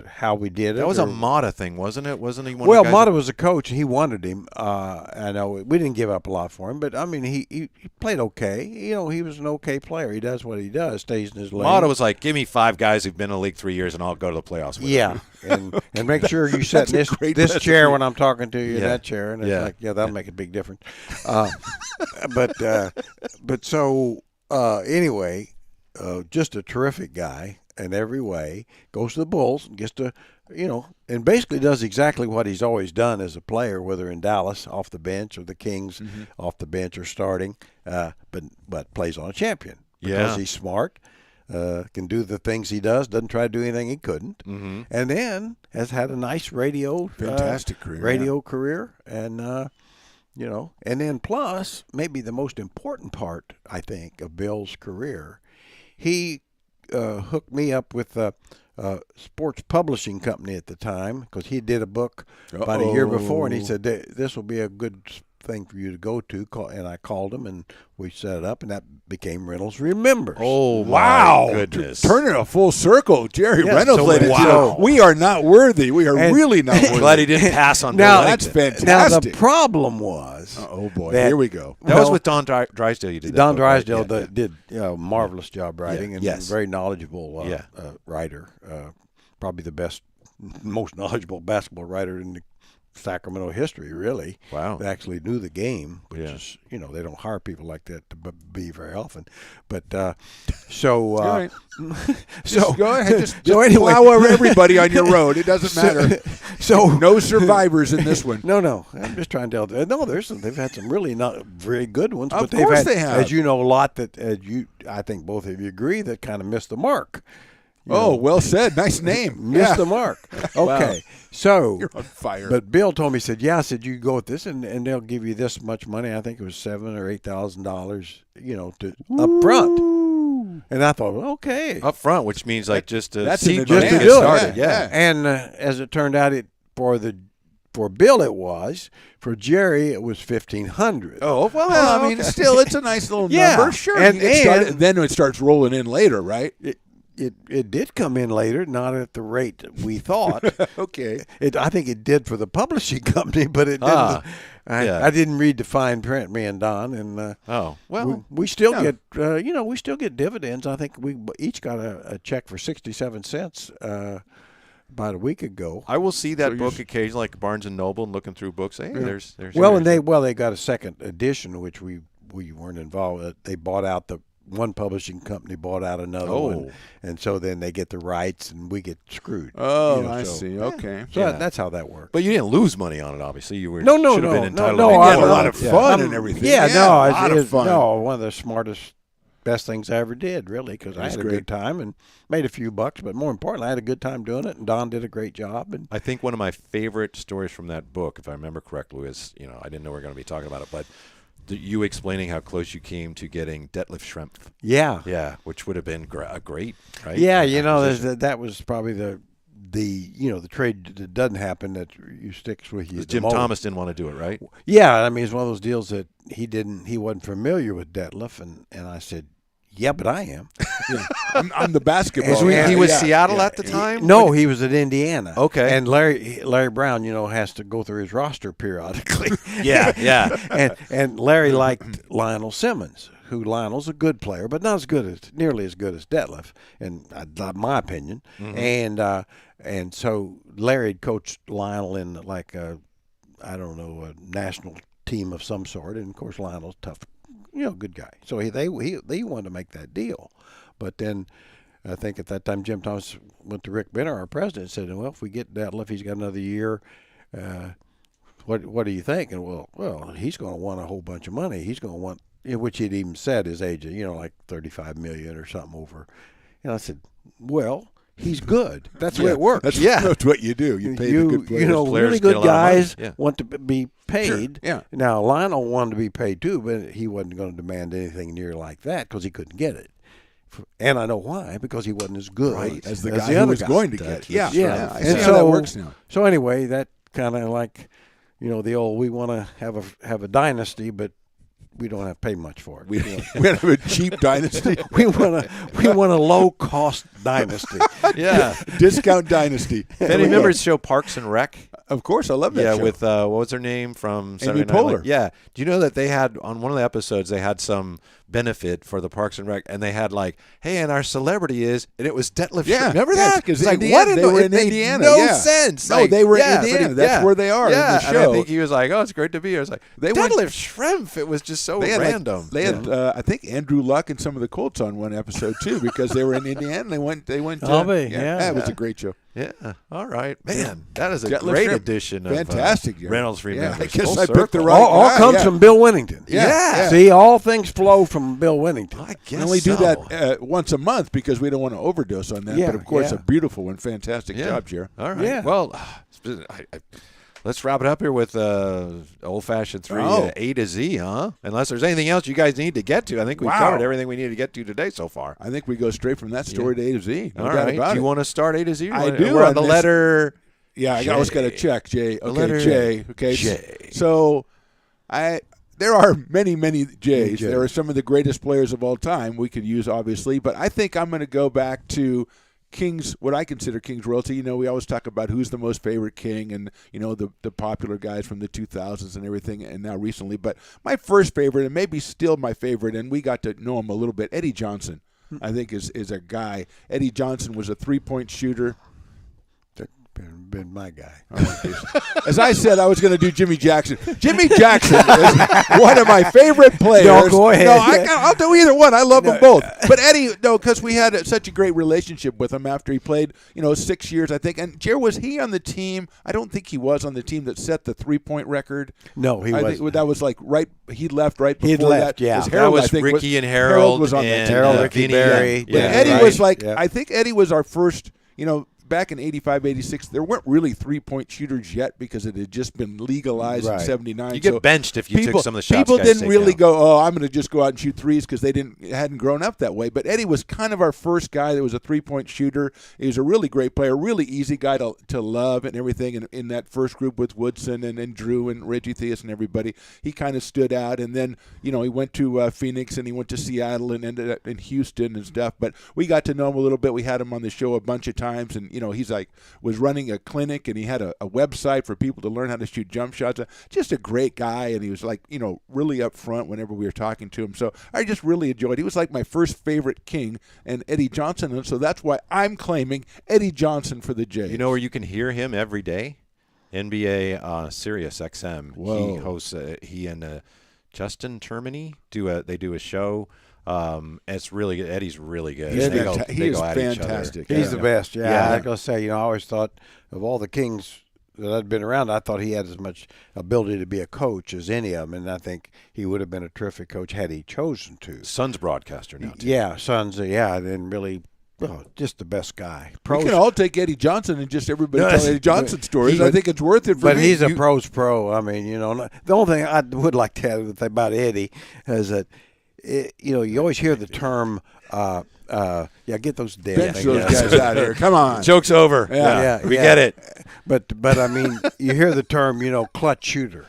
how we did it. That was a or- Mata thing, wasn't it? Wasn't he one Well, of the guys Mata was a coach, and he wanted him. I know we didn't give up a lot for him, but I mean, he played okay. He was an okay player. He does what he does, stays in his lane. Mata was like, give me 5 guys who've been in the league 3 years and I'll go to the playoffs with Yeah, them. and make sure you sit in That's a great this recipe. chair when I'm talking to you, Yeah. that chair, and it's Yeah. like, that'll make a big difference. But so anyway, just a terrific guy in every way. Goes to the Bulls and gets to, and basically does exactly what he's always done as a player, whether in Dallas off the bench or the Kings off the bench or starting, but plays on a champion because Yeah. he's smart. Can do the things he does, doesn't try to do anything he couldn't, and then has had a nice Fantastic career, career, and and then plus maybe the most important part I think of Bill's career, he hooked me up with a sports publishing company at the time because he did a book about a year before, and he said this will be a good thing for you to go to. And I called him, and we set it up, and that became Reynolds Remembers. Oh, Wow. my goodness. Turning a full circle. Jerry Yeah, Reynolds so let it wow. go. We are not worthy. We are And- really not worthy. Glad he didn't pass on Now, Bill that's Wellington. fantastic. Now, the problem was Oh, boy. that- Here we go. That was well, with Don Drysdale you did that Don book, right? Drysdale Yeah, yeah. did a marvelous job writing, and yes. very knowledgeable Yeah. writer. Probably the most knowledgeable basketball writer in the Sacramento history, really. Wow. That actually knew the game, which Yeah. is, they don't hire people like that to be very often. But so All right. so Just go ahead. Just so anyway, plow over everybody on your road. It doesn't matter. So No survivors in this one. No. I'm just trying to tell. No, they've had some really not very good ones, Of but they've course had, they have. as you know, a lot that I think both of you agree that kind of missed the mark. Oh, well said. Nice name. Missed Yeah. the mark. Okay, so You're on fire. but Bill told me, he said, "Yeah," I said, "You go with this, and they'll give you this much money. I think it was $7,000 or $8,000, to up front." And I thought, okay, Up front, which means like just to that's see an just to advance. do it. started. Yeah, Yeah. And as it turned out, for Bill it was. For Jerry, it was $1,500. Oh, well, I mean, still, it's a nice little Yeah. number. Sure. And- you get started, and- then it starts rolling in later, right? It did come in later, not at the rate that we thought. Okay. I think it did for the publishing company, but it didn't. Ah, yeah. I didn't read the fine print, me and Don, and Oh, well, we still yeah. get we still get dividends. I think we each got a check for 67 cents about a week ago. I will see that So book occasionally, like Barnes and Noble, and looking through books. Hey, there's Well, and they got a second edition, which we weren't involved with. They bought out one publishing company bought out another one, and so then they get the rights, and we get screwed. Oh, I so- see. Okay. So Yeah. that's how that works. But you didn't lose money on it, obviously. You were No, should have been entitled no, to I had a don't- lot of yeah. fun and everything. Yeah, Yeah, no, a lot of fun. No, one of the smartest, best things I ever did, really, because I That's had a great. good time and made a few bucks. But more importantly, I had a good time doing it, and Don did a great job. And I think one of my favorite stories from that book, if I remember correctly, is I didn't know we were going to be talking about it, but you explaining how close you came to getting Detlef Schrempf. yeah, Which would have been great, right? yeah, Acquisition. that was probably the trade that doesn't happen that you sticks with you. 'Cause the Jim most. Thomas didn't want to do it, right? Yeah, I mean, it's one of those deals that he wasn't familiar with Detlef, and I said, yeah, but I am. I'm the basketball. So he guy. was Yeah, Seattle yeah. at the time? No, he was at Indiana. Okay. And Larry Brown, has to go through his roster periodically. Yeah. And Larry liked Lionel Simmons, who Lionel's a good player, but not nearly as good as Detlef, in my opinion. Mm-hmm. And so Larry had coached Lionel in like a national team of some sort, and of course Lionel's tough, good guy. So they wanted to make that deal, but then I think at that time Jim Thomas went to Rick Benner, our president, and said, "Well, if we get Detlef, he's got another year. What do you think?" And well, he's going to want a whole bunch of money. He's going to want, which he'd even said his age, like $35 million or something over. And I said, well, he's good. That's the way it works. That's what you do. You pay the good players. Players really get a good lot of money. guys Yeah. want to be paid. Yeah. Now, Lionel wanted to be paid too, but he wasn't going to demand anything near like that because he couldn't get it. And I know why, because he wasn't as good Right, as the guy who other was guys. going to get. Yeah, Yeah. I And see how that works now. So anyway, that kind of like, the old, we want to have a dynasty, but we don't have to pay much for it. We have a cheap dynasty. we want a low cost dynasty. Yeah. Discount dynasty. If any members show Parks and Rec? Of course, I love that Yeah, show. with what was her name from Saturday Amy Night Poehler. Live? Yeah. Do you know that they had on one of the episodes they had some benefit for the Parks and Rec, and they had like, hey, and our celebrity is, and it was Detlef. Yeah, Remember yeah, that? because It's like Indiana, what in they the, were it in made Indiana, No yeah. sense. No, Like, they were in yeah, but Indiana. That's where they are in Yeah, the and I show. think he was like, oh, it's great to be here. It's like They went- Detlef Schrempf. It was just so They had random. They had, I think, Andrew Luck and some of the Colts on one episode too, because they were in Indiana. They went. Yeah. It was a great show. Yeah. All right, man. That is a Detlef great Schrempf. edition of Fantastic, Jerry. Reynolds Yeah, Remembers. I guess Full I picked the circle. right all guy, comes yeah. from Bill Winnington. Yeah. See, all things flow from Bill Winnington. I We guess only do so. that once a month because we don't want to overdose on that. Yeah, but of course, yeah. a beautiful one, fantastic Yeah. job, Jerry. All right. Yeah. Well, let's wrap it up here with old-fashioned 3 Oh. A to Z, huh? Unless there's anything else you guys need to get to. I think we Wow. covered everything we need to get to today so far. I think we go straight from that story to A to Z. No All doubt right. about Do you it. want to start A to Z? I do We're on on the this- letter. Yeah, I J. always got to check J. Okay, letter J. Okay, J. So There are many, many Jays. There are some of the greatest players of all time we could use, obviously. But I think I'm going to go back to King's, what I consider King's royalty. We always talk about who's the most favorite King and, the popular guys from the 2000s and everything and now recently. But my first favorite, and maybe still my favorite, and we got to know him a little bit, Eddie Johnson, I think is a guy. Eddie Johnson was a three-point shooter. Been my guy. As I said, I was going to do Jimmy Jackson. Jimmy Jackson is one of my favorite players. No, go ahead. No, I'll do either one. I love them both. But Eddie, because we had such a great relationship with him after he played, 6 years, I think. And Jerry, was he on the team? I don't think he was on the team that set the three-point record. No, he wasn't. That was he left right before He'd left, that. yeah. Harold, that was I think, Ricky and Harold was on and Harold, Ricky Vinny, Berry. But Eddie was right. I think Eddie was our first, back in 85, 86, there weren't really three-point shooters yet because it had just been legalized in 79. You get benched if you took some of the shots. People guys didn't take really down. go, I'm going to just go out and shoot threes because they hadn't grown up that way. But Eddie was kind of our first guy that was a three-point shooter. He was a really great player, really easy guy to love and everything. And in that first group with Woodson and Drew and Reggie Theus and everybody, he kind of stood out. And then, he went to Phoenix and he went to Seattle and ended up in Houston and stuff. But we got to know him a little bit. We had him on the show a bunch of times. And, he's was running a clinic and he had a website for people to learn how to shoot jump shots. Just a great guy, and he was really up front whenever we were talking to him. So I just really enjoyed. He was like my first favorite King, and Eddie Johnson, and so that's why I'm claiming Eddie Johnson for the Jays. You know where you can hear him every day? NBA Sirius XM. Whoa. He hosts. He and Justin Termini do a show. It's really good. Eddie's really good. He is at each other. fantastic. He's the best. Yeah. I gotta say, I always thought of all the Kings that I'd been around, I thought he had as much ability to be a coach as any of them, and I think he would have been a terrific coach had he chosen to. Suns broadcaster now, too. Yeah, Suns. And really, just the best guy. We can all take Eddie Johnson and just everybody tell Eddie Johnson stories. I think it's worth it for But me. he's a pro's pro. I mean, the only thing I would like to add about Eddie is that, you always hear the term, get those damn bench things those out. guys out here. Come on. Joke's over. Yeah. We get it. But I mean, you hear the term, clutch shooter.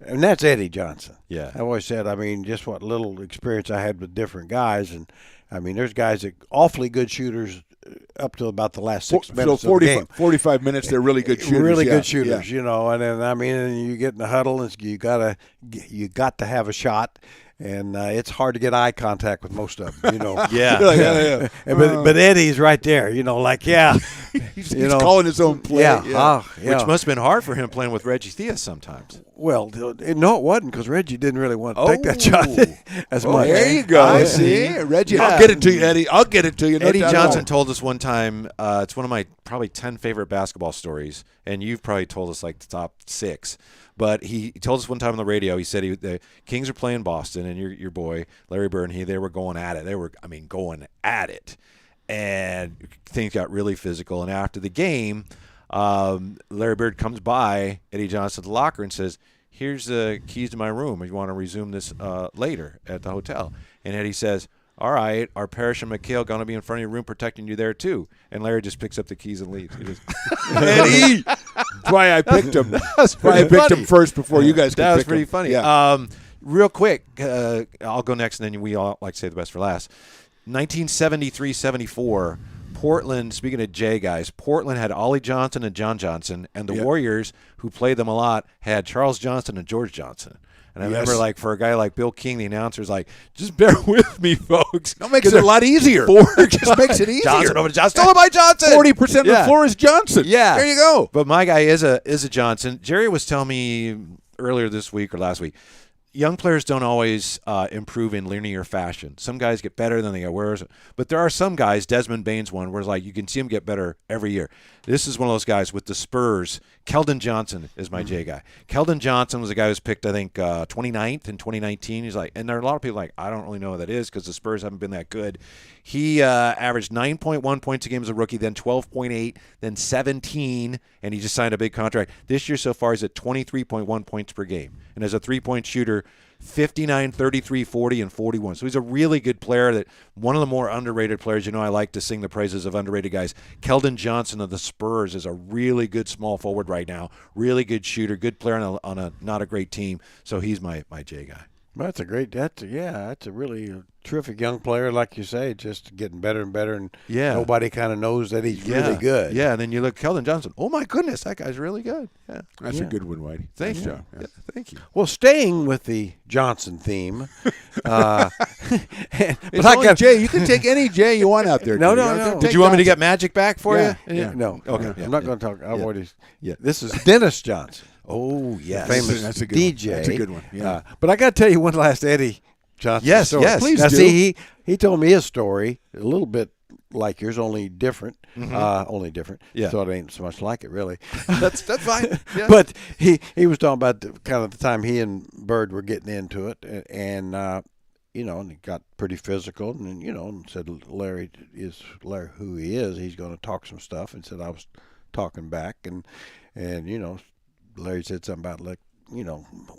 And that's Eddie Johnson. Yeah. I always said, just what little experience I had with different guys. And, there's guys that awfully good shooters up to about the last 6 minutes so of the game. 45 minutes, they're really good shooters. Really yeah, good shooters, yeah. And then, you get in the huddle and you got to have a shot. And it's hard to get eye contact with most of them, Yeah. But Eddie's right there, He's know. calling his own play. Yeah. Which must have been hard for him playing with Reggie Theus sometimes. Well, no, it wasn't because Reggie didn't really want to take that shot as much. There you go. I See, see. Reggie, Yeah. I'll get it to you, Eddie. I'll get it to you. No Eddie doubt Johnson about it. told us one time, it's one of my probably 10 favorite basketball stories, and you've probably told us like the top 6. But he told us one time on the radio, he said the Kings are playing Boston, and your boy, Larry Bird, and they were going at it. They were, going at it. And things got really physical. And after the game, Larry Bird comes by Eddie Johnson's locker and says, here's the keys to my room if you want to resume this later at the hotel. And Eddie says, all right, are Parrish and McHale going to be in front of your room protecting you there too? And Larry just picks up the keys and leaves. He just, Eddie! That's why I picked him. That's why I picked him first before you guys could that was pick pretty him. funny. Yeah. Real quick, I'll go next, and then we all like to say the best for last. 1973-74, Portland, speaking of Jay guys, Portland had Ollie Johnson and John Johnson, and the Warriors, who played them a lot, had Charles Johnson and George Johnson. And I remember, for a guy like Bill King, the announcer's like, just bear with me, folks. That makes it a lot easier. It just makes it easier. Johnson over to Johnson. Stolen by Johnson. 40% of the floor is Johnson. Yeah. There you go. But my guy is a Johnson. Jerry was telling me earlier this week or last week, young players don't always improve in linear fashion. Some guys get better than they get worse. But there are some guys, Desmond Bane's one, where you can see him get better every year. This is one of those guys with the Spurs. Keldon Johnson is my J guy. Keldon Johnson was a guy who was picked, I think, 29th in 2019. He's and there are a lot of people I don't really know who that is because the Spurs haven't been that good. He averaged 9.1 points a game as a rookie, then 12.8, then 17, and he just signed a big contract. This year so far, he's at 23.1 points per game. And as a three-point shooter, 59, 33, 40, and 41. So he's a really good player. That one of the more underrated players. I like to sing the praises of underrated guys. Keldon Johnson of the Spurs is a really good small forward right now. Really good shooter, good player on a not a great team. So he's my J guy. Well, that's a really terrific young player, like you say, just getting better and better, and nobody kind of knows that he's really good. Yeah, and then you look at Keldon Johnson. Oh my goodness, that guy's really good. Yeah, That's a good one, Whitey. Thank you. Nice job. Yeah. Yeah, thank you. Well, staying with the Johnson theme, It's only Jay. You can take any Jay you want out there. No, dude. no, You know, no. take Did you want me to Johnson. get Magic back for Yeah, you? yeah. No, Okay. I'm not going to talk. I've already. Yeah. This is Dennis Johnson, Oh yes. famous That's a good DJ. one. That's a good one. Yeah. But I got to tell you one last Eddie Johnson Yes, story. yes. Please now, do. see, he told me his story a little bit like yours, only different. Only different. Yeah. So it ain't so much like it, really. That's fine. Yeah. But he was talking about kind of the time he and Bird were getting into it, and and it got pretty physical, and and said Larry who he is. He's going to talk some stuff, and said I was talking back, and Larry said something about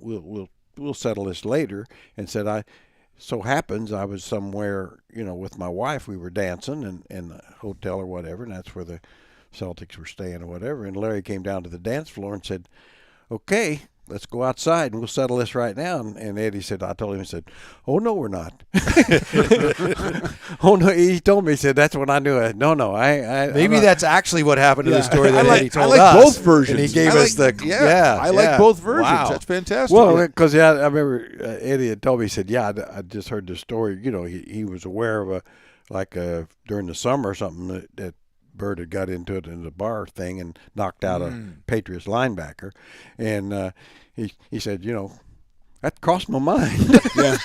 we'll settle this later, and said so happens I was somewhere with my wife. We were dancing in the hotel or whatever, and that's where the Celtics were staying or whatever. And Larry came down to the dance floor and said, "Okay, let's go outside and we'll settle this right now." And Eddie said, I told him, he said, "Oh, no, we're not." Oh, no, he told me, he said, that's when I knew it. No, Maybe that's actually what happened to the story that I like, Eddie told I like us. both versions. And he gave I us like- the I like both versions. Wow. That's fantastic. Well, because I remember Eddie had told me, he said, I just heard this story. He was aware of during the summer or something that Bird had got into it in the bar thing and knocked out a Patriots linebacker. And he said, that crossed my mind. yeah,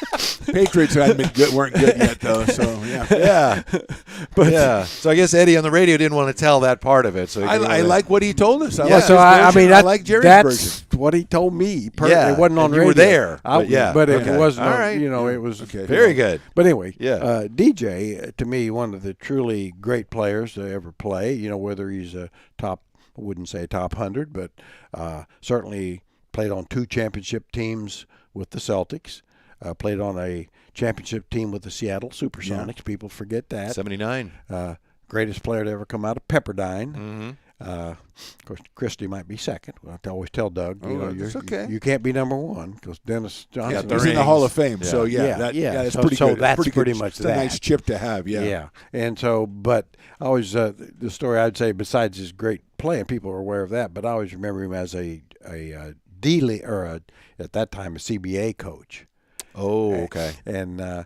Patriots weren't good yet though. So yeah, Yeah. But So I guess Eddie on the radio didn't want to tell that part of it. So he I gave it- like what he told us. I Yeah, like so his I version. mean, I like Jerry's that's version. what he told me. Yeah, It wasn't on and you radio. were there, but but it wasn't. All right. It was Okay. very good. But anyway, Yeah. DJ, to me, one of the truly great players to ever play. Whether he's a top, I wouldn't say top 100, but certainly played on 2 championship teams with the Celtics. Played on a championship team with the Seattle Supersonics. People forget that. 79. Greatest player to ever come out of Pepperdine. Mm-hmm. Of course, Christie might be second. I always tell Doug, that's okay. you can't be number one because Dennis Johnson. the He's in the rings. Hall of Fame. Yeah. So Yeah, that's so- pretty so good. that's pretty pretty good. much It's a nice that. chip to have. Yeah. Yeah, and so, but I always the story I'd say besides his great play, and people are aware of that, but I always remember him as a D-League or at that time a CBA coach. Oh, okay. And I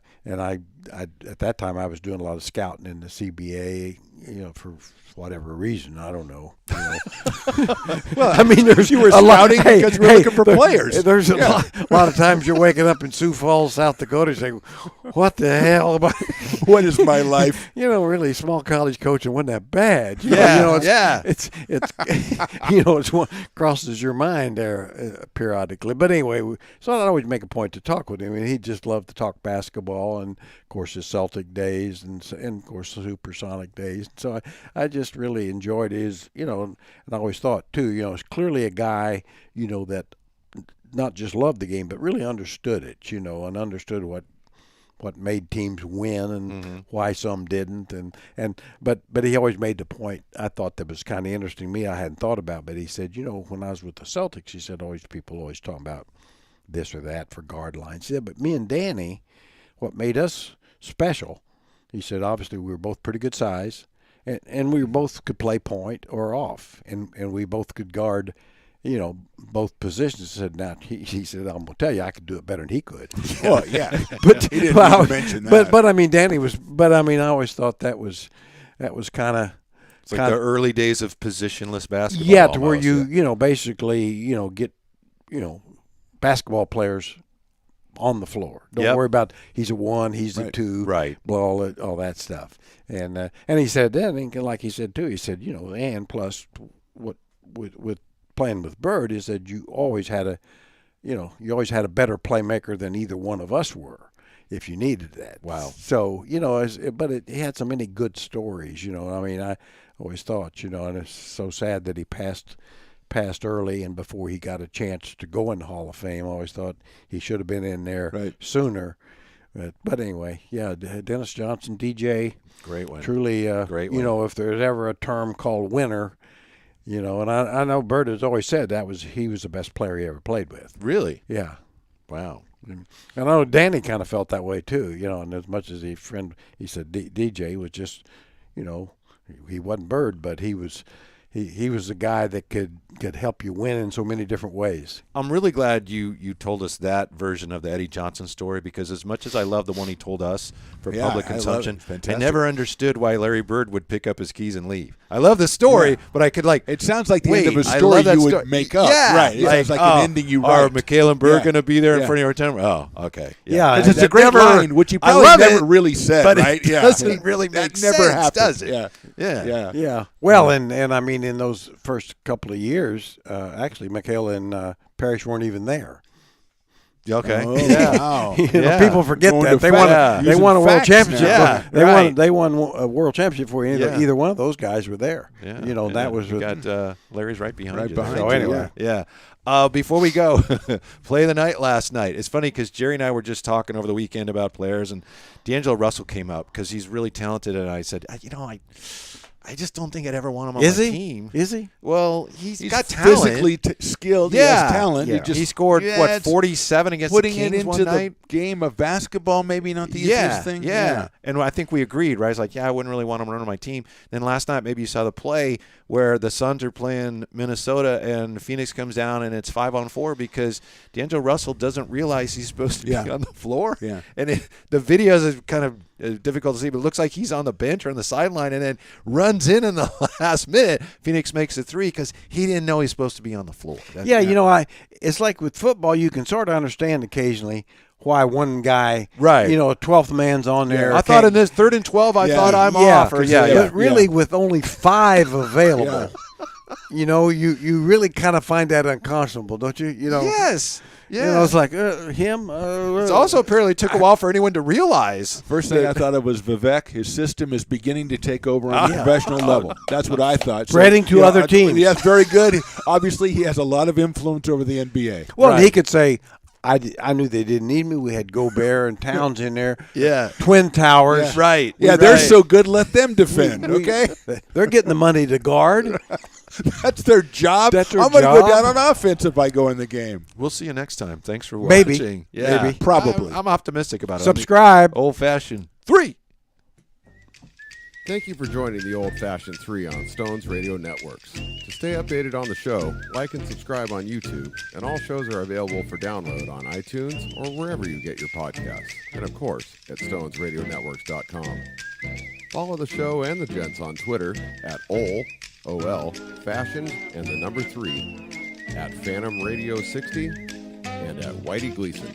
at that time I was doing a lot of scouting in the CBA, for whatever reason, I don't know. Well, I mean, You were scouting because you were looking for players. There's a lot of times you're waking up in Sioux Falls, South Dakota, and saying, "What the hell am I?" What is my life? Really, small college coaching wasn't that bad. It's it's what crosses your mind there periodically. But anyway, so I'd always make a point to talk with him, and he just loved to talk basketball, and of course his Celtic days, and of course the Supersonic days. So I just really enjoyed his, and I always thought too, it's clearly a guy, that not just loved the game, but really understood it, and understood what made teams win and why some didn't, but he always made the point I thought that was kind of interesting to me. I hadn't thought about, but he said, when I was with the Celtics, he said people always talking about this or that for guard lines. He said, but me and Danny, what made us special, he said, obviously we were both pretty good size, and we both could play point or off, and we both could guard, both positions. He said, now he said, I'm gonna tell you, I could do it better than he could. Well, yeah, But he didn't even mention that. But I mean, Danny was. But I mean, I always thought that was kind of. It's like the early days of positionless basketball. Yeah, to where almost. you basically get basketball players on the floor. Don't worry about he's a 1, he's a Right. 2, Right. all that stuff. And he said that, and like he said too, he said and plus what with playing with Bird is that you always had a better playmaker than either one of us were, if you needed that. Wow. So but it had so many good stories. I mean, I always thought, and it's so sad that he passed passed early and before he got a chance to go in the Hall of Fame. I always thought he should have been in there sooner. But anyway, yeah, Dennis Johnson, DJ, Great winner. truly, Great you know, if there's ever a term called winner, you know, and I know Bert has always said he was the best player he ever played with. Really? Yeah. Wow. And I know Danny kind of felt that way too, you know, and as much as he said DJ was just, you know, he wasn't Bird, but he was the guy that could help you win in so many different ways. I'm really glad you told us that version of the Eddie Johnson story, because as much as I love the one he told us for public consumption, I never understood why Larry Bird would pick up his keys and leave. I love the story, but I could It sounds like the wait, end of a I story love that you would story. make up. Yeah, Right. It sounds like an ending you write. Are Mikhail and Bird going to be there in Yeah. front of your tent? Oh, okay. Yeah, Because it's a great line, which he I probably love never it, really said, but right? it doesn't really That make never sense, happened. does it? Yeah. Yeah. Yeah. Well, and I mean, in those first couple of years, actually, Mikhail and Parrish weren't even there. Okay. Oh, Yeah. wow. You know, Yeah. people forget Going that to they fact- won a world facts championship. now. They Yeah, won. right. They won a world championship for you. Yeah. Either one of those guys were there. Yeah. You know, Yeah. that was You got Larry's right behind Right you. behind there. So you, anyway, Yeah. Before we go, play of the night last night. It's funny because Jerry and I were just talking over the weekend about players, and D'Angelo Russell came up because he's really talented, and I said, I just don't think I'd ever want him on my team. Is he? Well, he's got physically talent. skilled. Yeah. He has talent. Yeah. He scored, it's 47 against putting the Kings it into one the night? game of basketball, maybe not the Yeah, easiest thing. yeah. And I think we agreed, right? It's like, I wouldn't really want him running my team. Then last night, maybe you saw the play where the Suns are playing Minnesota and Phoenix comes down and it's 5-on-4 because D'Angelo Russell doesn't realize he's supposed to be on the floor. Yeah. And the videos is kind of difficult to see, but it looks like he's on the bench or on the sideline and then runs in the last minute. Phoenix makes a three because he didn't know he's supposed to be on the floor. Yeah, you know, it's like with football, you can sort of understand occasionally why one guy, Right. you know, a 12th man's on there. I thought in this 3rd and 12, I thought I'm off. Or, But really, with only 5 available, you know, you really kind of find that unconscionable, don't you? You know, Yes. Yeah. You know, it's like him. It's also apparently took a while for anyone to realize. First thing I thought of was Vivek. His system is beginning to take over on the professional level. That's what I thought. Spreading to other teams. Yes, very good. Obviously, he has a lot of influence over the NBA. Well, he could say, I knew they didn't need me. We had Gobert and Towns in there. Yeah. Twin Towers. Right. Yeah, they're so good. Let them defend. Okay, They're getting the money to guard. that's their job. That's their I'm going to go job. down on offense if I go in the game. We'll see you next time. Thanks for Maybe. watching. Yeah. Maybe. Probably. I'm optimistic about it. Subscribe. Old-fashioned 3. Thank you for joining the Old Fashioned 3 on Stones Radio Networks. To stay updated on the show, like and subscribe on YouTube, and all shows are available for download on iTunes or wherever you get your podcasts, and of course at stonesradionetworks.com. Follow the show and the gents on Twitter at OL, Fashioned, and the number 3, at Phantom Radio 60, and at Whitey Gleason.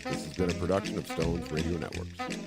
This has been a production of Stones Radio Networks.